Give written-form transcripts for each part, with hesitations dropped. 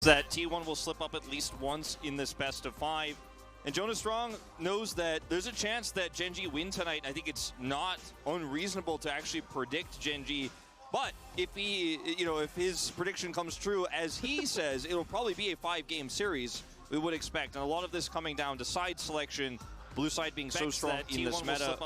that T1 will slip up at least once in this best of 5. And Jonas Strong knows that there's a chance that GENG win tonight. I think it's not unreasonable to actually predict GENG. But if he, if his prediction comes true, as he says, it'll probably be a 5-game series, we would expect. And a lot of this coming down to side selection. Blue side being so strong in this meta,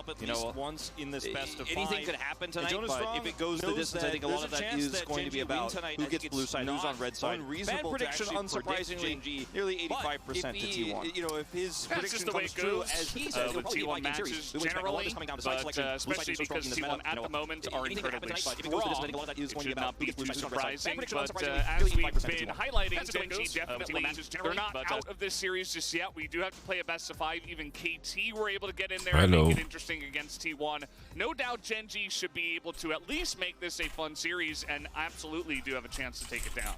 once in this best of 5. Anything could happen tonight, but if it goes the distance, I think a lot of that is going to be about who gets blue side, who's on red side. Bad prediction, unsurprisingly, nearly 85% to T1. If his prediction comes true, as he says, it'll probably be a 5-game series. We would expect a lot of this coming down to side selection. Especially because T1 at the moment are incredibly strong. It should not be too surprising, but as we've been highlighting, GENG definitely, they're not out of this series just yet. We do have to play a best of 5. Even KT were able to get in there and make it interesting against T1. No doubt GENG should be able to at least make this a fun series, and absolutely do have a chance to take it down.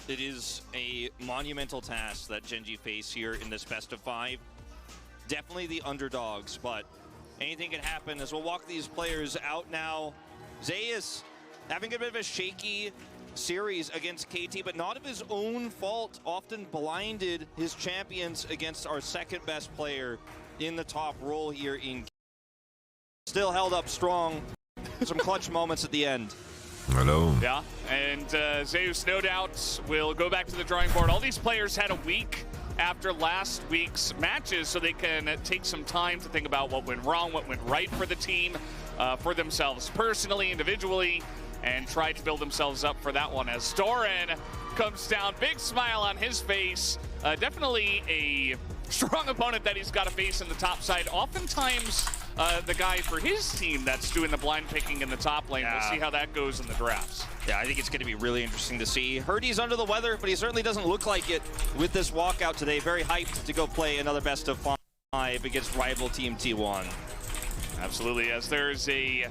It is a monumental task that GENG face here in this best of 5. Definitely the underdogs, but anything can happen as we'll walk these players out now. Zeus having a bit of a shaky series against KT, but not of his own fault. Often blinded his champions against our second best player in the top role here in. Still held up strong. Some clutch moments at the end. Hello. Yeah, and Zeus no doubt will go back to the drawing board. All these players had a week after last week's matches, so they can take some time to think about what went wrong, what went right for the team, for themselves personally, individually, and try to build themselves up for that one. As Doran comes down, big smile on his face. Definitely a strong opponent that he's got to face in the top side. Oftentimes, the guy for his team that's doing the blind picking in the top lane. We'll see how that goes in the drafts. Yeah, I think it's going to be really interesting to see. Heard he's under the weather, but he certainly doesn't look like it with this walkout today. Very hyped to go play another best of 5 against rival team T1. Absolutely, as there's a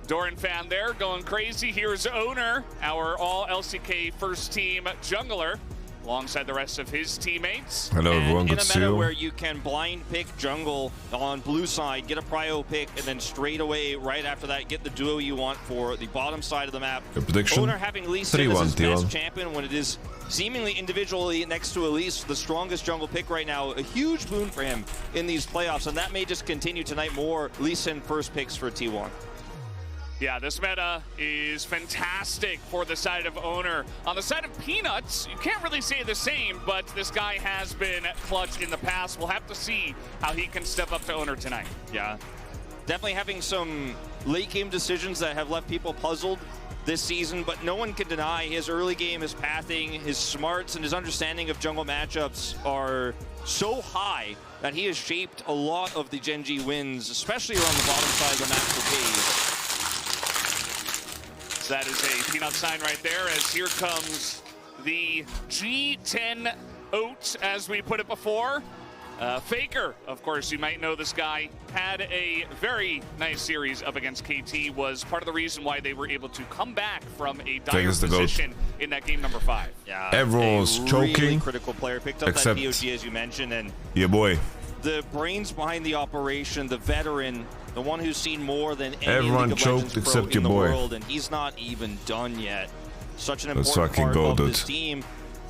Doran fan there going crazy. Here's Owner, our all LCK first team jungler, alongside the rest of his teammates. Hello, everyone. In a meta where you can blind pick jungle on blue side, get a prio pick, and then straight away, right after that, get the duo you want for the bottom side of the map. Your prediction? Owner having Lee Sin as his best champion when it is seemingly individually next to Elise, the strongest jungle pick right now. A huge boon for him in these playoffs, and that may just continue tonight. More Lee Sin first picks for T1. Yeah, this meta is fantastic for the side of Owner. On the side of Peanuts, you can't really say the same, but this guy has been clutch in the past. We'll have to see how he can step up to Owner tonight. Yeah, definitely having some late game decisions that have left people puzzled this season, but no one can deny his early game, his pathing, his smarts, and his understanding of jungle matchups are so high that he has shaped a lot of the GENG wins, especially around the bottom side of the map for Phase. That is a Peanut sign right there, as here comes the G10 Oat, as we put it before. Faker, of course, you might know this guy, had a very nice series up against KT, was part of the reason why they were able to come back from a dire position in that game number 5. Yeah, everyone's choking. Really critical player, picked up that POG as you mentioned, and yeah, boy. The brains behind the operation, the veteran, the one who's seen more than any everyone choked except your boy, world, and he's not even done yet. Such an important part of this team.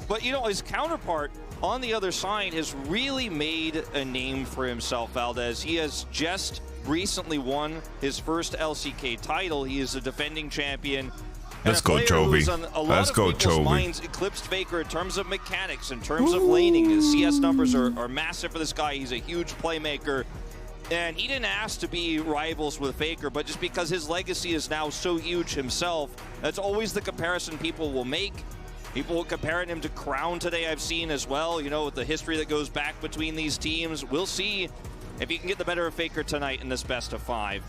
But his counterpart on the other side has really made a name for himself, Valdez. He has just recently won his first LCK title. He is a defending champion. Let's go, Chovy. Let's go, Chovy. Minds eclipsed Faker in terms of mechanics, in terms of laning. His CS numbers are massive for this guy. He's a huge playmaker. And he didn't ask to be rivals with Faker, but just because his legacy is now so huge himself, that's always the comparison people will make. People will compare him to Crown today, I've seen as well, with the history that goes back between these teams. We'll see if he can get the better of Faker tonight in this best of 5.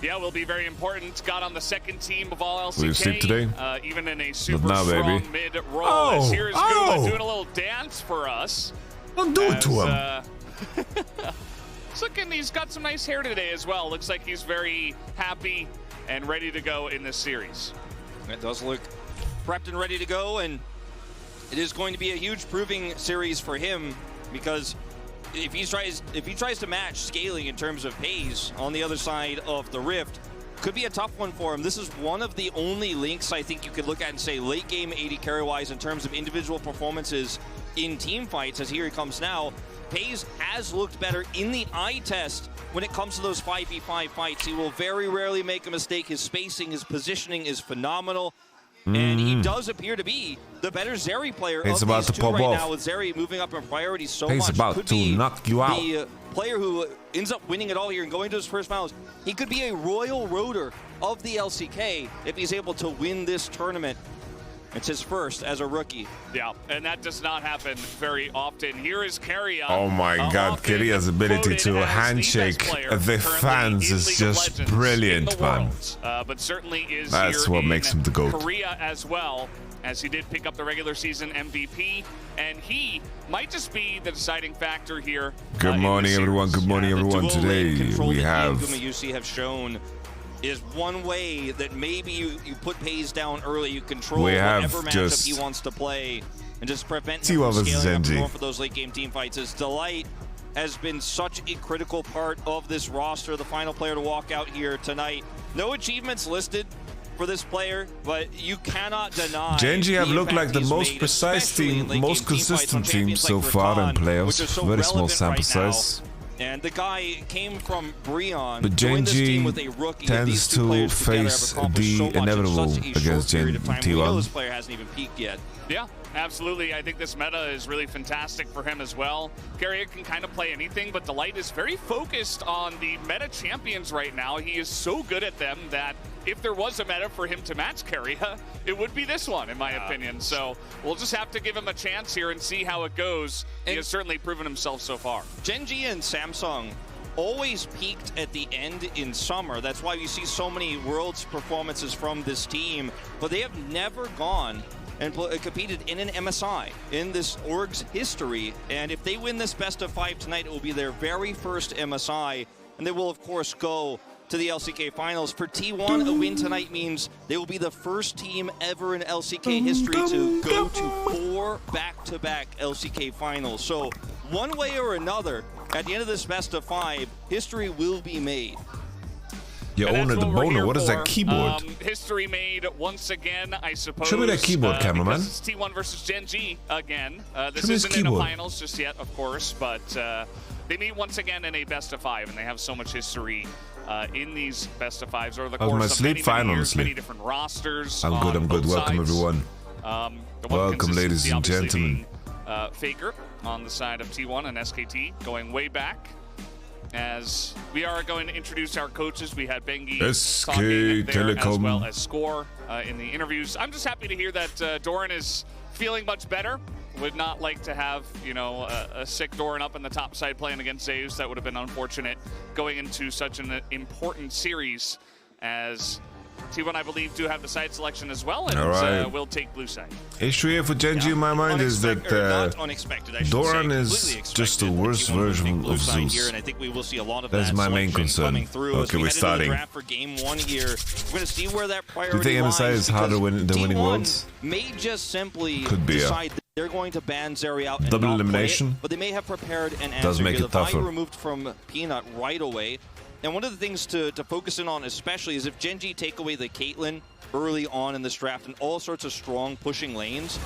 Yeah, will be very important. Got on the second team of all LCK. Will you sleep today? Even in a super strong mid-roll. As here's Guma doing a little dance for us. Don't do it to him. He's got some nice hair today as well. Looks like he's very happy and ready to go in this series. It does look prepped and ready to go, and it is going to be a huge proving series for him, because if he tries to match scaling in terms of pace on the other side of the rift, could be a tough one for him. This is one of the only links I think you could look at and say late game AD carry-wise in terms of individual performances in team fights, as here he comes now. FaZe has looked better in the eye test when it comes to those 5v5 fights. He will very rarely make a mistake. His spacing, his positioning is phenomenal. And he does appear to be the better Zeri player of these two right now, with Zeri moving up in priority so much. He's about to knock you out. The player who ends up winning it all here and going to his first finals. He could be a royal roader of the LCK if he's able to win this tournament. It's his first as a rookie. Yeah, and that does not happen very often. Here is Keria. Oh my God, Keria's ability to handshake the fans is just brilliant, man. But certainly is That's what makes him the GOAT. Korea as well, as he did pick up the regular season MVP, and he might just be the deciding factor here. Good morning, everyone. Good morning, everyone. Today we have shown is one way that maybe you put FaZe down early, you control whatever matchup he wants to play, and just prevent him from scaling up and going for those late game team fights. His Delight has been such a critical part of this roster, the final player to walk out here tonight. No achievements listed for this player, but you cannot deny GENG have looked like the most precise team, most consistent team so far in playoffs. Very small sample size. And the guy came from Breon, but GENG tends to face the inevitable against T1. This player hasn't even peaked yet. Yeah, absolutely. I think this meta is really fantastic for him as well. Keria can kind of play anything, but Delight is very focused on the meta champions right now. He is so good at them that if there was a meta for him to match Keria, it would be this one, in my opinion. So we'll just have to give him a chance here and see how it goes. He has certainly proven himself so far. GENG and Samsung always peaked at the end in summer. That's why you see so many Worlds performances from this team, but they have never gone and competed in an MSI in this org's history. And if they win this best of 5 tonight, it will be their very first MSI, and they will of course go to the LCK finals. For T1, a win tonight means they will be the first team ever in LCK history to go to 4 back-to-back LCK finals. So one way or another, at the end of this best of 5, history will be made. Your owner, the boner, what is that keyboard? History made once again, I suppose. Show me that keyboard, cameraman. It's T1 versus GENG again. This isn't in the finals just yet, of course, but they meet once again in a best of 5, and they have so much history in these best of 5s over the course of many years, many different rosters. I'm good, I'm good. Welcome, everyone. Welcome, ladies and gentlemen. Faker on the side of T1 and SKT going way back. As we are going to introduce our coaches, we had Bengi talking there as well as Score in the interviews. I'm just happy to hear that Doran is feeling much better. Would not like to have, you know, a sick Doran up in the top side playing against Zeus. That would have been unfortunate going into such an important series, as T1, I believe, do have the side selection as well, and will take blue side. Issue here for GENG in my mind is that Doran is just the worst version of Zeus. That's my main concern. Okay, we're starting. For game 1 here, we're going to see where that priority Do you think MSI is harder than winning Worlds? May just simply Could be, decide that they're going to ban Zeri out and double elimination, but they may have prepared an answer. Does make it tougher. Removed from Peanut right away. And one of the things to focus in on especially is if GENG take away the Caitlyn early on in this draft and all sorts of strong pushing lanes,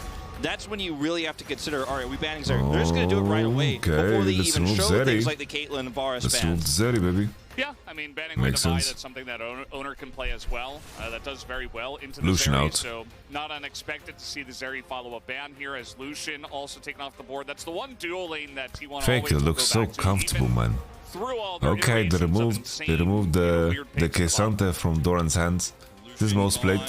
that's when you really have to consider, all right, we banning Zeri. They're just going to do it right away before they even show things like the Caitlyn and Varus bans. Let's move Zeri, baby. Yeah, I mean, banning away the Vi, that's something that owner can play as well. That does very well into the Lucian Zeri, out. so not unexpected to see the Zeri follow a ban here as Lucian also taken off the board. That's the one dual lane that T1 Faker looks so comfortable, man. Okay, they removed the Kesante from Doran's hands. This is most played.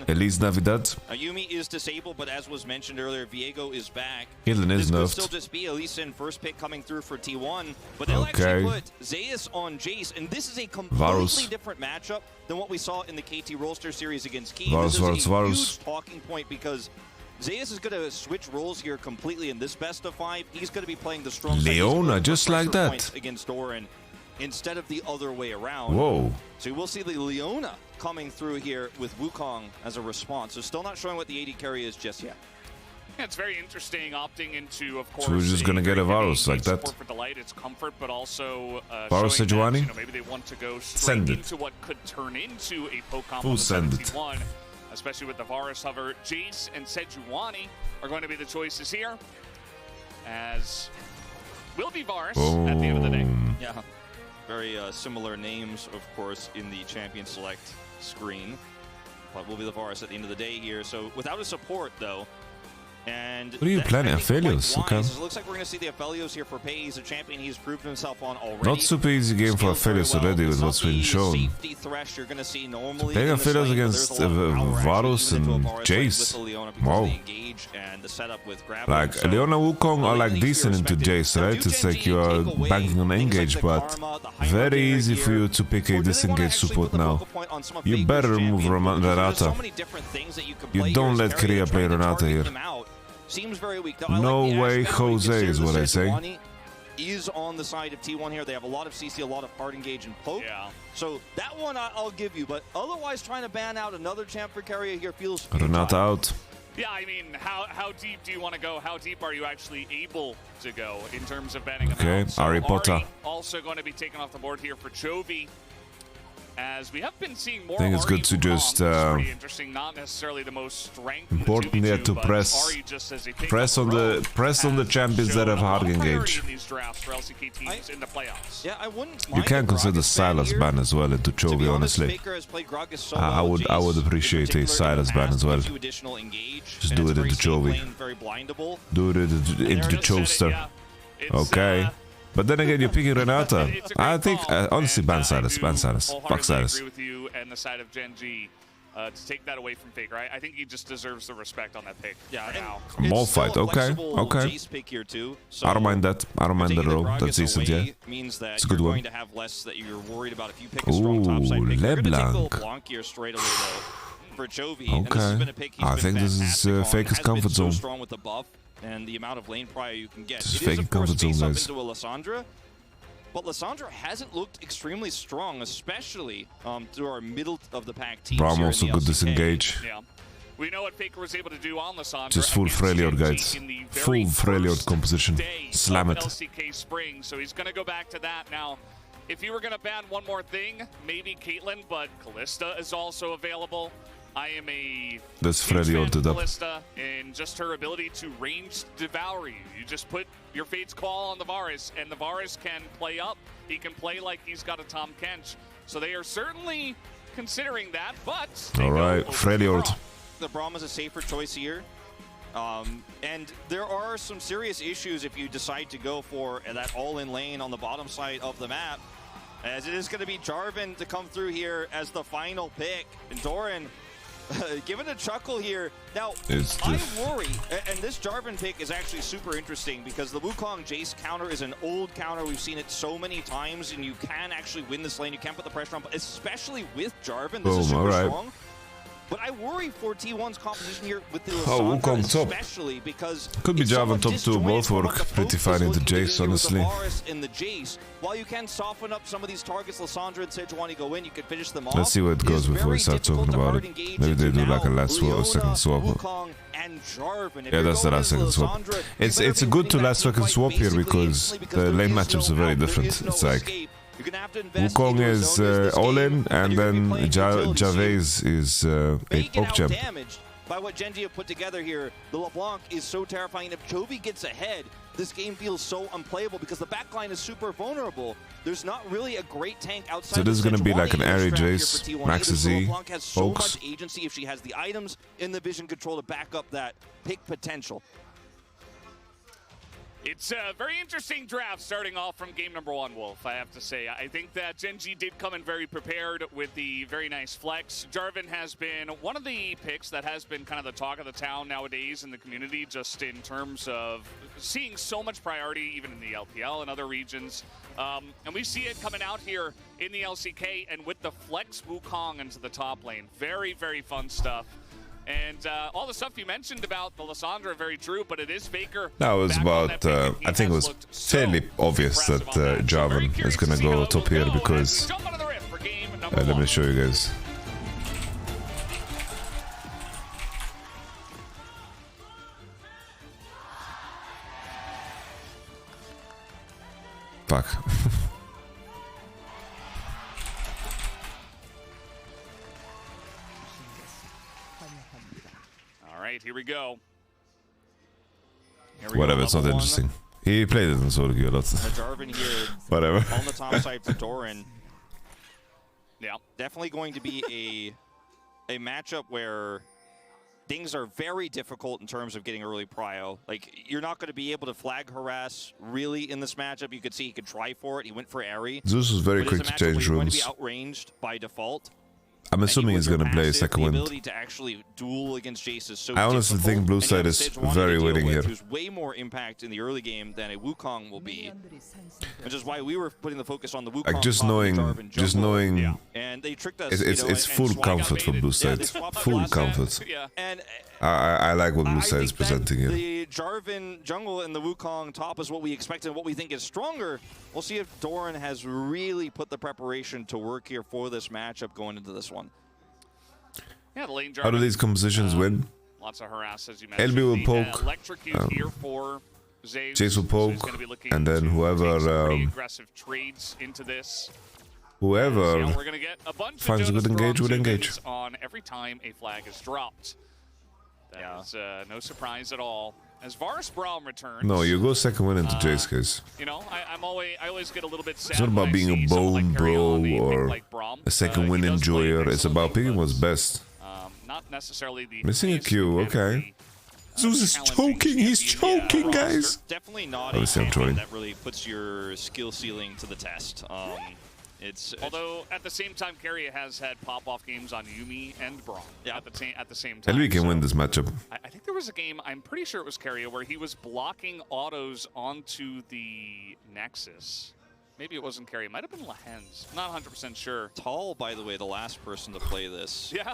Elise Navidad. Yumi is disabled, but as was mentioned earlier, Viego is back. Hidden is nerfed. This could still just be Elise in first pick coming through for T1, but they'll actually put Zeus on Jace, and this is a completely different matchup than what we saw in the KT Rollster series against Key. This is a huge talking point because Zeus is going to switch roles here completely in this best of 5. He's going to be playing the strong Leona, just like that. Against Doran instead of the other way around. Whoa. So we'll see the Leona coming through here with Wukong as a response. So still not showing what the AD carry is just yet. It's very interesting opting into, of course. So we're just gonna get a Varus like that. For Delight, it's comfort, but also Varus Sejuani? You know, maybe they want to go straight into what could turn into a poke comp on the send it. 71, especially with the Varus hover. Jace and Sejuani are going to be the choices here, as will be Varus at the end of the day. Yeah, very similar names, of course, in the champion select screen, but will be the Varus at the end of the day here. So without a support, though. And what are you planning? Aphelios? Okay. It looks like we're going to see the Aphelios here for Pei. He's a champion he's proven himself on already. Not super easy game for Aphelios already with what's been shown. Playing Aphelios against Varus and Jace. Wow. Like, Leona Wukong are like decent into Jace, right? It's like you are banking on engage, but very easy for you to pick a disengage support now. You better remove Renata. You don't let Korea play Renata here. Seems very weak. No way, Jose is what I say. Is on the side of T1 here. They have a lot of CC, a lot of hard engage and poke. Yeah. So that one I'll give you, but otherwise trying to ban out another champ for Carrier here feels Renata out. Yeah, I mean, how deep do you want to go? How deep are you actually able to go in terms of banning them out? So Ari Potter also going to be taken off the board here for Chovy. As we have been seeing more, I think it's good to just pretty interesting. Not necessarily the most strength. Important here to press on the champions that have hard engage. Yeah, I wouldn't. You can consider Silas ban as well into Chovy, honestly. I would appreciate a Silas ban as well. Just do it into Chovy. Do it into the Chovster. Okay. But then again, you're picking Renata. I think, honestly, ban Silas. Ban Silas. Fuck Silas. I agree with you and the side of GENG to take that away from Faker. I think he just deserves the respect on that pick. Yeah, now. Mall fight. Okay. Okay. I don't mind that. I don't mind that at all. That's decent, yeah. It's a good one. Ooh, LeBlanc. Okay. I think this is Faker's comfort zone. And the amount of lane prior you can get. Just fake comfort zone, guys. Into a Lissandra, but Lissandra hasn't looked extremely strong, especially through our middle of the pack teams. Braum also good disengage. Yeah. We know what Faker was able to do on Lissandra. Just full Freljord, guys. Full Freljord composition. Slam it. LCK spring, so he's going to go back to that now. If you were going to ban one more thing, maybe Caitlyn, but Kalista is also available. I am a That's Freljord to Kalista, and just her ability to range devour you. You just put your Fate's Call on the Varus, and the Varus can play up. He can play like he's got a Tom Kench. So they are certainly considering that, but... Alright, Freljord. The Braum is a safer choice here. And there are some serious issues if you decide to go for that all-in lane on the bottom side of the map, as it is going to be Jarvan to come through here as the final pick. And Doran... Give it a chuckle here. Now, I worry, and this Jarvan pick is actually super interesting because the Wukong Jace counter is an old counter. We've seen it so many times, and you can actually win this lane. You can put the pressure on, but especially with Jarvan, this is super strong. But I worry for T1's composition here with the Lissandra, especially because could be Jarvan top 2, both work pretty fine into Jace, honestly. In the Jace, while you can soften up some of these targets, Lissandra and Sejuani go in, you can finish them off. Let's see where it goes before we start talking about it. Maybe they do like a last swap or second swap. Yeah, that's the last second swap. It's a good to last second swap here because the lane matchups are very different. It's like Wukong is all in, and then Javez is a poke champ. By what GENG have put together here, the LeBlanc is so terrifying. If Chovy gets ahead, this game feels so unplayable because the backline is super vulnerable. There's not really a great tank outside. So this is going to be like an Airy Jace, Max Z, LeBlanc has so much agency if she has the items in the vision control to back up that pick potential. It's a very interesting draft starting off from game number 1, Wolf, I have to say. I think that GENG did come in very prepared with the very nice flex. Jarvan has been one of the picks that has been kind of the talk of the town nowadays in the community, just in terms of seeing so much priority, even in the LPL and other regions. And we see it coming out here in the LCK, and with the flex Wukong into the top lane. Very, very fun stuff. And all the stuff you mentioned about the Lissandra, very true, but it is Faker. That was about, I think it was fairly obvious that Jarvan is going to go top here because, let me show you guys. Fuck. All right, here we go. Whatever, it's not interesting. He played it in solo queue a lot. Jarvan here. Whatever. On the top side for Doran. Yeah. Definitely going to be a matchup where things are very difficult in terms of getting early prio. Like, you're not going to be able to flag harass really in this matchup. You could see he could try for it. He went for Airy. Zeus was very quick to change rooms. He's going to be outranged by default. I'm assuming he's going to play second wind. To actually duel against Jace is so I honestly think blue side is very winning here. Who's way more impact in the early game than a Wukong will be, which is why we were putting the focus on the Wukong. Like just knowing, yeah. And they tricked us. It's full comfort for blue side. Full comfort. Yeah. And I like what blue side is presenting here. The Jarvan jungle and the Wukong top is what we expect and what we think is stronger. We'll see if Doran has really put the preparation to work here for this matchup going into this one. Yeah, the lane Jarvan, how do these compositions win? Lots of harass, as you mentioned. LB will poke. Electrocute here for Zeus. Jace will poke, and then whoever aggressive trades into this. Whoever we're gonna get a bunch finds a good engage will engage. On every time a flag is dropped. That is no surprise at all. As Varus Braum returns. No, you go second win into Jace case. You know, I always get a little bit sad. It's not about being a bone bro or a second win enjoyer. It's about picking what's best. Not necessarily the missing a Q, okay. Zeus is choking, he's choking, guys. Definitely not a champion that really puts your skill ceiling to the test. Although at the same time, Keria has had pop-off games on Yuumi and Braum at the same time. LB can win this matchup. I think there was a game, I'm pretty sure it was Keria, where he was blocking autos onto the Nexus. Maybe it wasn't Keria, it might have been Lahens. I'm not 100% sure. Tall, by the way, the last person to play this. Yeah.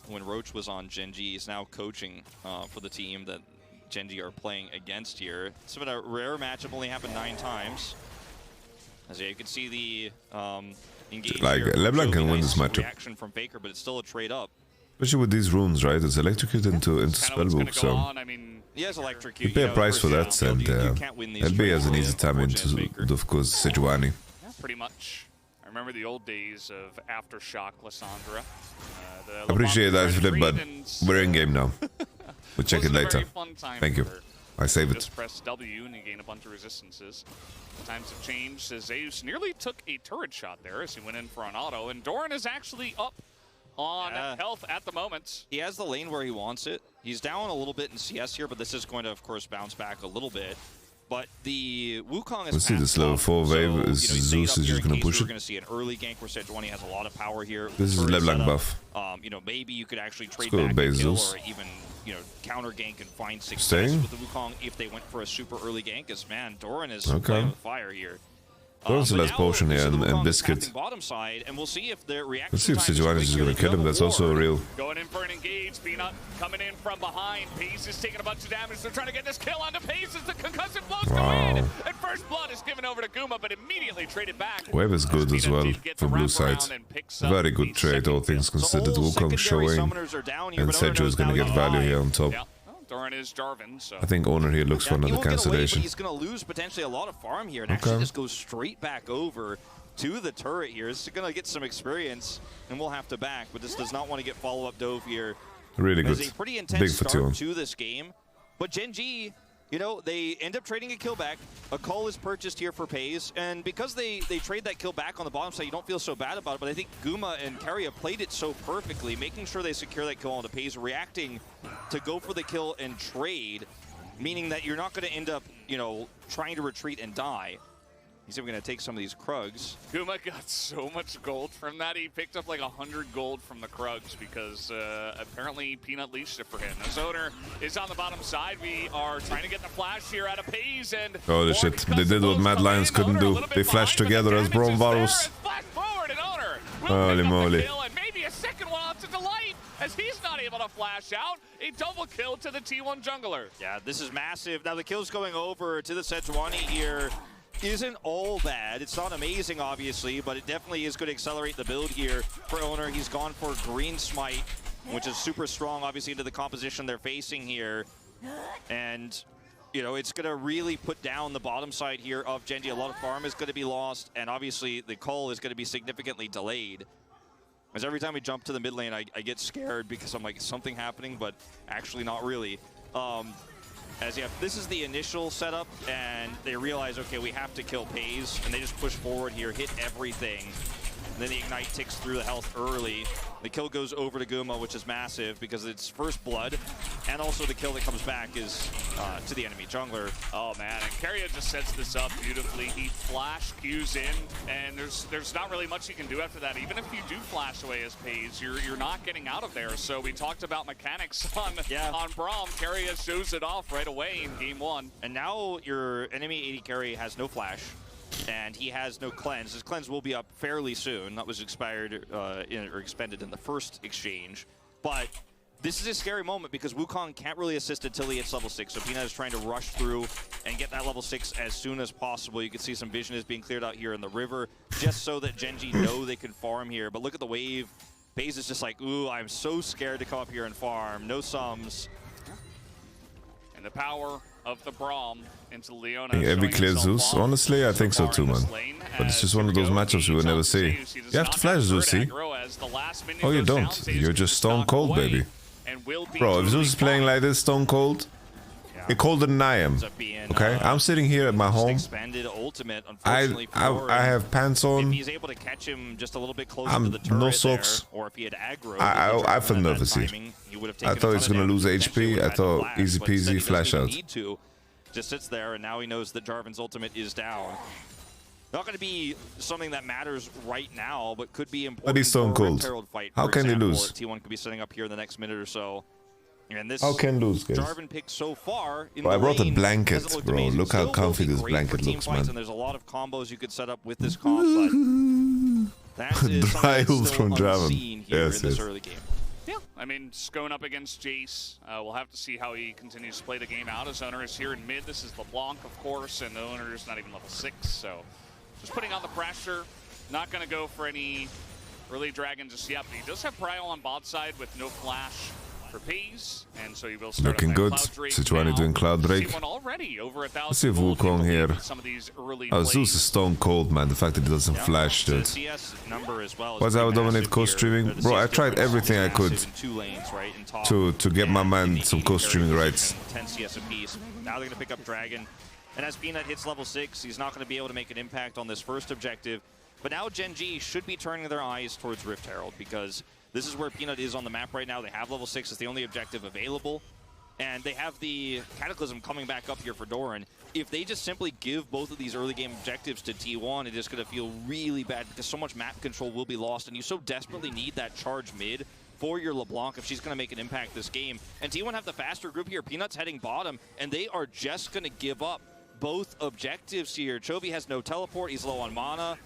When Roach was on GENG, he's now coaching for the team that GENG are playing against here. It's been a rare matchup, only happened 9 times. As you can see the engage like here. LeBlanc can win this matchup. Reaction from Faker, but it's still a trade up. Especially with these runes, right? It's electrocute into spellbook, so I mean, he has electrocute. you pay a price for that, and LB has an easy time into, of course, Sejuani. Yeah, pretty much. I remember the old days of Aftershock Lissandra. Appreciate that, Flip, but we're in game now. We'll check it later. Thank you. I save it. Just press W and you gain a bunch of resistances. Times have changed as Zeus nearly took a turret shot there as he went in for an auto, and Doran is actually up on health at the moment. He has the lane where he wants it. He's down a little bit in CS here, but this is going to, of course, bounce back a little bit. But the Wukong is. Let's see this level 4 wave. Is Zeus is just going to push it. We're going to see an early gank where Sejuani has a lot of power here. This is LeBlanc buff. You know, maybe you could actually trade back a kill or even, you know, counter gank and find success with the Wukong if they went for a super early gank. Because man, Doran is playing with fire here. Doran's the last potion here and Biscuit. Bottom side, and we'll see if their reaction. Let's see if Sejuani is going to kill him. That's also a real. Going in for an engage. Peanut coming in from behind. Pace is taking a bunch of damage. They're trying to get this kill onto Pace as the concussive blows go in. And first blood is given over to Guma, but immediately traded back. Wave is good as well for blue side. Very good trade, all things considered. Wukong showing, and Seju is going to get value here on top. Doran is Jarvan, so I think Owner here looks for another cancellation. He's going to lose potentially a lot of farm here and actually just go straight back over to the turret here. This is going to get some experience, and we'll have to back, but this does not want to get follow-up dove here. Really good. It's a pretty intense start to this game, but GENG, you know, they end up trading a kill back. A call is purchased here for Pays, and because they trade that kill back on the bottom side, you don't feel so bad about it, but I think Guma and Keria played it so perfectly, making sure they secure that kill onto Pays, reacting to go for the kill and trade, meaning that you're not going to end up, you know, trying to retreat and die. He's even going to take some of these Krugs. Guma got so much gold from that. He picked up like 100 gold from the Krugs because apparently Peanut leashed it for him. As Owner is on the bottom side, we are trying to get the flash here out of Pays. And oh, the shit. They did what Mad Lions couldn't do. They flashed together as Braum Varus. Holy moly. And maybe a second one onto Delight as he's not able to flash out. A double kill to the T1 jungler. Yeah, this is massive. Now the kill's going over to the Sejuani here. Isn't all bad. It's not amazing, obviously, but it definitely is going to accelerate the build here for Owner. He's gone for Green Smite, which is super strong, obviously, into the composition they're facing here. And you know, it's going to really put down the bottom side here of Genji. A lot of farm is going to be lost, and obviously the call is going to be significantly delayed. As every time we jump to the mid lane, I get scared because I'm like, something happening, but actually not really. As yeah, this is the initial setup, and they realize, okay, we have to kill Pays, and they just push forward here, hit everything. And then the Ignite ticks through the health early. The kill goes over to Guma, which is massive because it's first blood, and also the kill that comes back is to the enemy jungler. Oh man, and Keria just sets this up beautifully. He flash Qs in, and there's not really much you can do after that. Even if you do flash away as Pays, you're not getting out of there. So we talked about mechanics on Braum. Keria shows it off right away in game 1. And now your enemy AD carry has no flash, and he has no cleanse. His cleanse will be up fairly soon. That was expired or expended in the first exchange. But this is a scary moment because Wukong can't really assist until he hits level 6. So Peanut is trying to rush through and get that level 6 as soon as possible. You can see some vision is being cleared out here in the river just so that Genji know they can farm here. But look at the wave. FaZe is just like, ooh, I'm so scared to come up here and farm. No sums. And the power of the Braum into Leona. Yeah, we clear Zeus. Honestly, I think so too, man. But it's just one of those matchups we will never see. You have to flash Zeus, see? Oh, you don't. You're just stone cold, baby. Bro, if Zeus is playing like this, stone cold, you're colder than I am. Okay, I'm sitting here at my home. I have pants on. He's able to catch him just a little bit closer to the turret no socks. There, or if he had aggro, I feel nervous here. I thought he was gonna lose HP. I thought easy peasy flash out. Just sits there, and now he knows that Jarvan's ultimate is down. Not going to be something that matters right now, but could be important. But he's stone cold. How can they lose? T1 could be setting up here in the next minute or so. And this how can lose, guys? Jarvan pick so far in I brought a blanket, bro. Look how comfy this blanket looks, man. And there's a lot of combos you could set up with this comp, but that is dry ult from Jarvan. Yes, in this early game. Yeah, I mean, just going up against Jace, we'll have to see how he continues to play the game out. His owner is here in mid. This is LeBlanc, of course, and the owner is not even level 6, so just putting on the pressure. Not going to go for any early dragon just yet, but he does have Prio on bot side with no flash for Pays, and so he will start looking good. Sejuani doing Cloud Drake. Let's see if Wukong here. Oh, Zeus is stone cold, man. The fact that he doesn't flash, dude. What's our dominate co-streaming? Bro, I tried everything I could to get my man some co-streaming rights. 10 CS apiece. Now they're going to pick up Dragon. And as Peanut hits level 6, he's not going to be able to make an impact on this first objective. But now Genji should be turning their eyes towards Rift Herald because this is where Peanut is on the map right now. They have level 6 as the only objective available. And they have the Cataclysm coming back up here for Doran. If they just simply give both of these early game objectives to T1, it is going to feel really bad because so much map control will be lost. And you so desperately need that charge mid for your LeBlanc if she's going to make an impact this game. And T1 have the faster group here. Peanut's heading bottom, and they are just going to give up both objectives here. Chovy has no teleport. He's low on mana.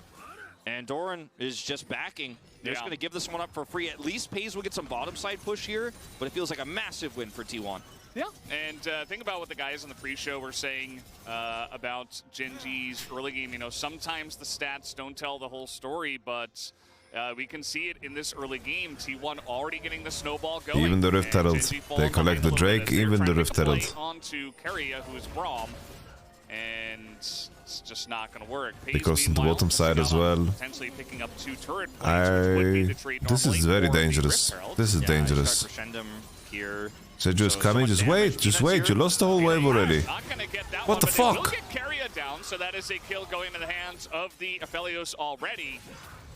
And Doran is just backing. They're just going to give this one up for free. At least Pays will get some bottom side push here, but it feels like a massive win for T1. Yeah, and think about what the guys in the pre-show were saying about Genji's early game. You know, sometimes the stats don't tell the whole story, but we can see it in this early game. T1 already getting the snowball going. Even the Rift Herald. They collect the Drake, even the Rift Herald. Onto Keria, who is Braum, and it's just not going to work. Because on the bottom side as well. Potentially picking up 2 turret plates, this is very dangerous. This is dangerous. Seju is coming. Just wait. You lost the whole wave already. What the fuck? We'll get Keria down, so that is a kill going into the hands of the Aphelios already.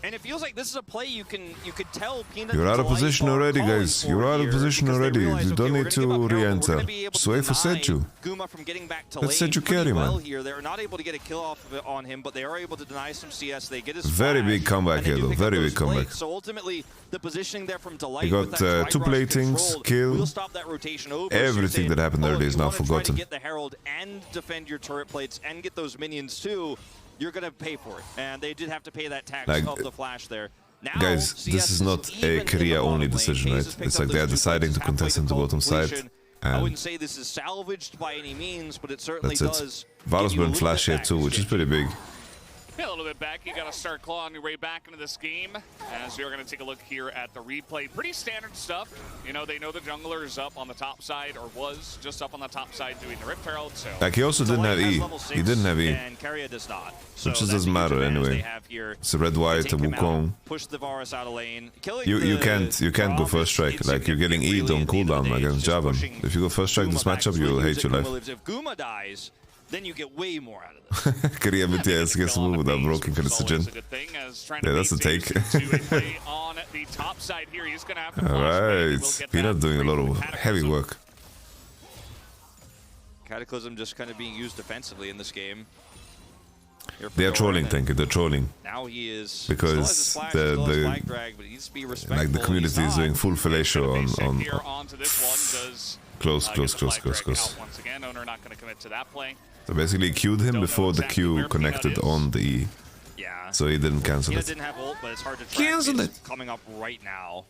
And it feels like this is a play you could tell Peanut. You're out of position already, guys. You're out of position already. You don't need to re-enter. Just wait for Seju. Let Seju carry, man. They're not able to get a kill off of it on him, but they are able to deny some CS. They get his very big comeback here, though. Very big comeback. So ultimately, the positioning there from Delight. You got 2 platings, kill. Everything that happened early is now forgotten. Get the Herald and defend your turret plates and get those minions too. You're going to pay for it. And they did have to pay that tax of the flash there. Now, guys, this is not a Korea-only decision, right? It's like they're deciding to contest in the bottom side. I wouldn't say this is salvaged by any means, but it certainly does. Varus burned flash here too, which is pretty big. Yeah, a little bit back. You got to start clawing your way back into this game. As we are going to take a look here at the replay. Pretty standard stuff. You know, they know the jungler is up on the top side, or was just up on the top side doing the Rift Herald. So like, he also didn't have E. He didn't have E. And Keria does not. Which just doesn't matter anyway. It's a red white, a Wukong. Push the Varus out of lane. You can't go first strike. Like, you're getting E'd on cooldown against Javan. If you go first strike this matchup, you'll hate your life. If Guma dies, then you get way more out of this. Queria meter esse que esse move without broken Carcinogen. Yeah, that's a take. Alright, Peanut doing a lot of heavy work. Cataclysm just kind of being used defensively in this game. They are trolling, Tanky, they're trolling. Now he is because the community is doing full fellatio on close. Once again, Owner not going to commit to that play. So basically Q'd him before the Q connected on the E. Yeah. So he didn't cancel it. He didn't have ult, but it's hard to track. Cancel it. Coming up right now.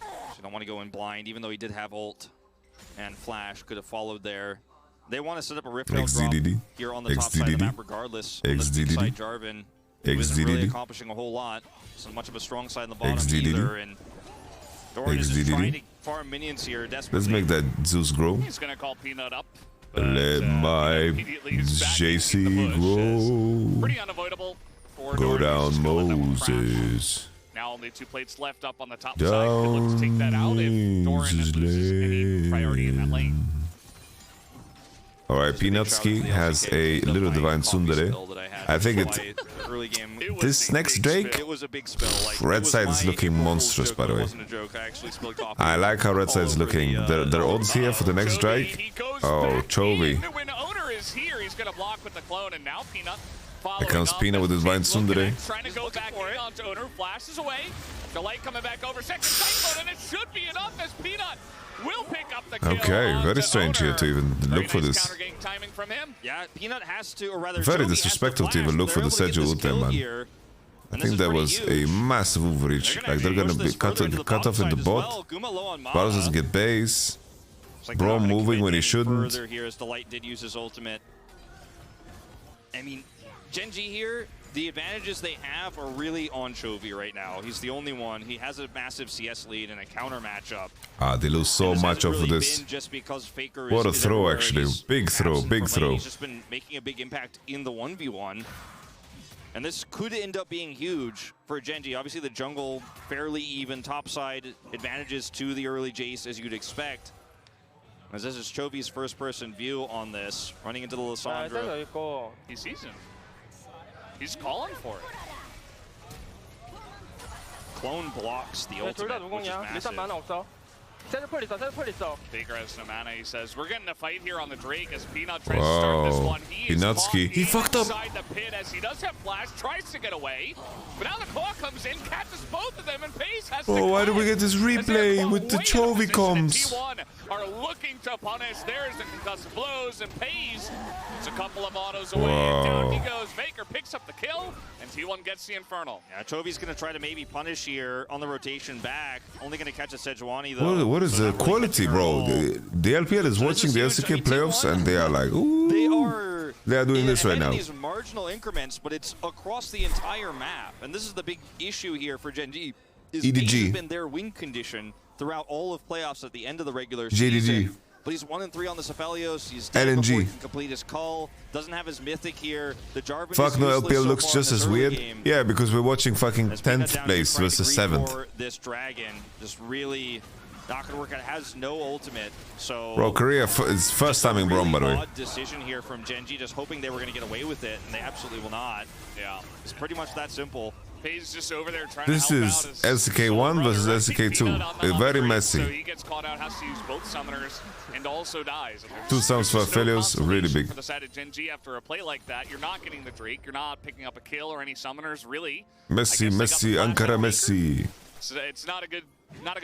So you don't want to go in blind, even though he did have ult. And Flash could have followed there. They want to set up a Rift Herald drop here on the top side of the map regardless. On the big side, Jarvan, who isn't really accomplishing a whole lot. So much of a strong side in the bottom either. And Doran is just trying to farm minions here desperately. Let's make that Zeus grow. He's going to call Peanut up. Let my JC grow. Pretty unavoidable for go down Moses. Now only 2 plates left up on the top side. Could look to take that out if Doran loses any priority in that lane. Alright, Peanutsky has a little Divine Tsundere. I think this next Drake, red side is looking monstrous, by the way. I like how red side is looking. Their odds here for the next Drake. Oh, Chovy. Here comes Peanut with his Divine Tsundere. Trying to go back in onto Owner, flashes away. The light coming back over, second cyclone, and it should be enough as Peanut will pick up the kill. Okay, very strange here to even look for this. Yeah, Peanut has to, or rather, very disrespectful to even look for the Seju ult there, man. I think that was a massive overreach. Like, they're gonna be cut off in the bot. Varus doesn't get base. Bro moving when he shouldn't. Here as the light did use his ultimate. I mean, Genji here, the advantages they have are really on Chovy right now. He's the only one. He has a massive CS lead and a counter matchup. They lose so much off of this. What a throw, actually. Big throw, big throw. He's just been making a big impact in the 1v1. And this could end up being huge for Genji. Obviously, the jungle fairly even. Topside advantages to the early Jace, as you'd expect. As this is Chovy's first-person view on this. Running into the Lissandra. He sees him. He's calling for it. Clone blocks the ultimate, which is massive. Baker has no mana. He says, we're getting a fight here on the Drake as Peanut tries to start this one. Peanutsky. He fucked up. Inside the pit as he does have flash, tries to get away. But now the claw comes in, catches both of them, and FaZe has to why do we get this replay with the Chovy comms? T1 are looking to punish. There's the concussive blows, and FaZe is a couple of autos away. And down he goes. Baker picks up the kill, and T1 gets the Infernal. Yeah, Chovy's going to try to maybe punish here on the rotation back. Only going to catch a Sejuani, though. What is the quality, bro? The LPL is watching the LCK playoffs, and they are like, ooh. They are doing this right now. These marginal increments, but it's across the entire map. And this is the big issue here for Genji. EDG has been their win condition throughout all of playoffs at the end of the regular season. But he's 1-3 on the Cephalios. He's dead before he can complete his call. Doesn't have his mythic here. The Jarvan Fuck no, LPL looks just as weird. Yeah, because we're watching fucking 10th place versus 7th. This dragon just really not gonna work out. It has no ultimate, so. Bro, Korea is first timing Brom, by the way. Odd decision here from Genji, just hoping they were gonna get away with it, and they absolutely will not. Yeah, it's pretty much that simple. FaZe just over there trying this to help is LCK1 versus LCK2. Very messy. So he gets caught out, has to use both summoners, and also dies. 2 summons for failures, really big. For the side of Genji, after a play like that, you're not getting the Drake, you're not picking up a kill or any summoners, really. Messi, Ankara Messi. So it's not a good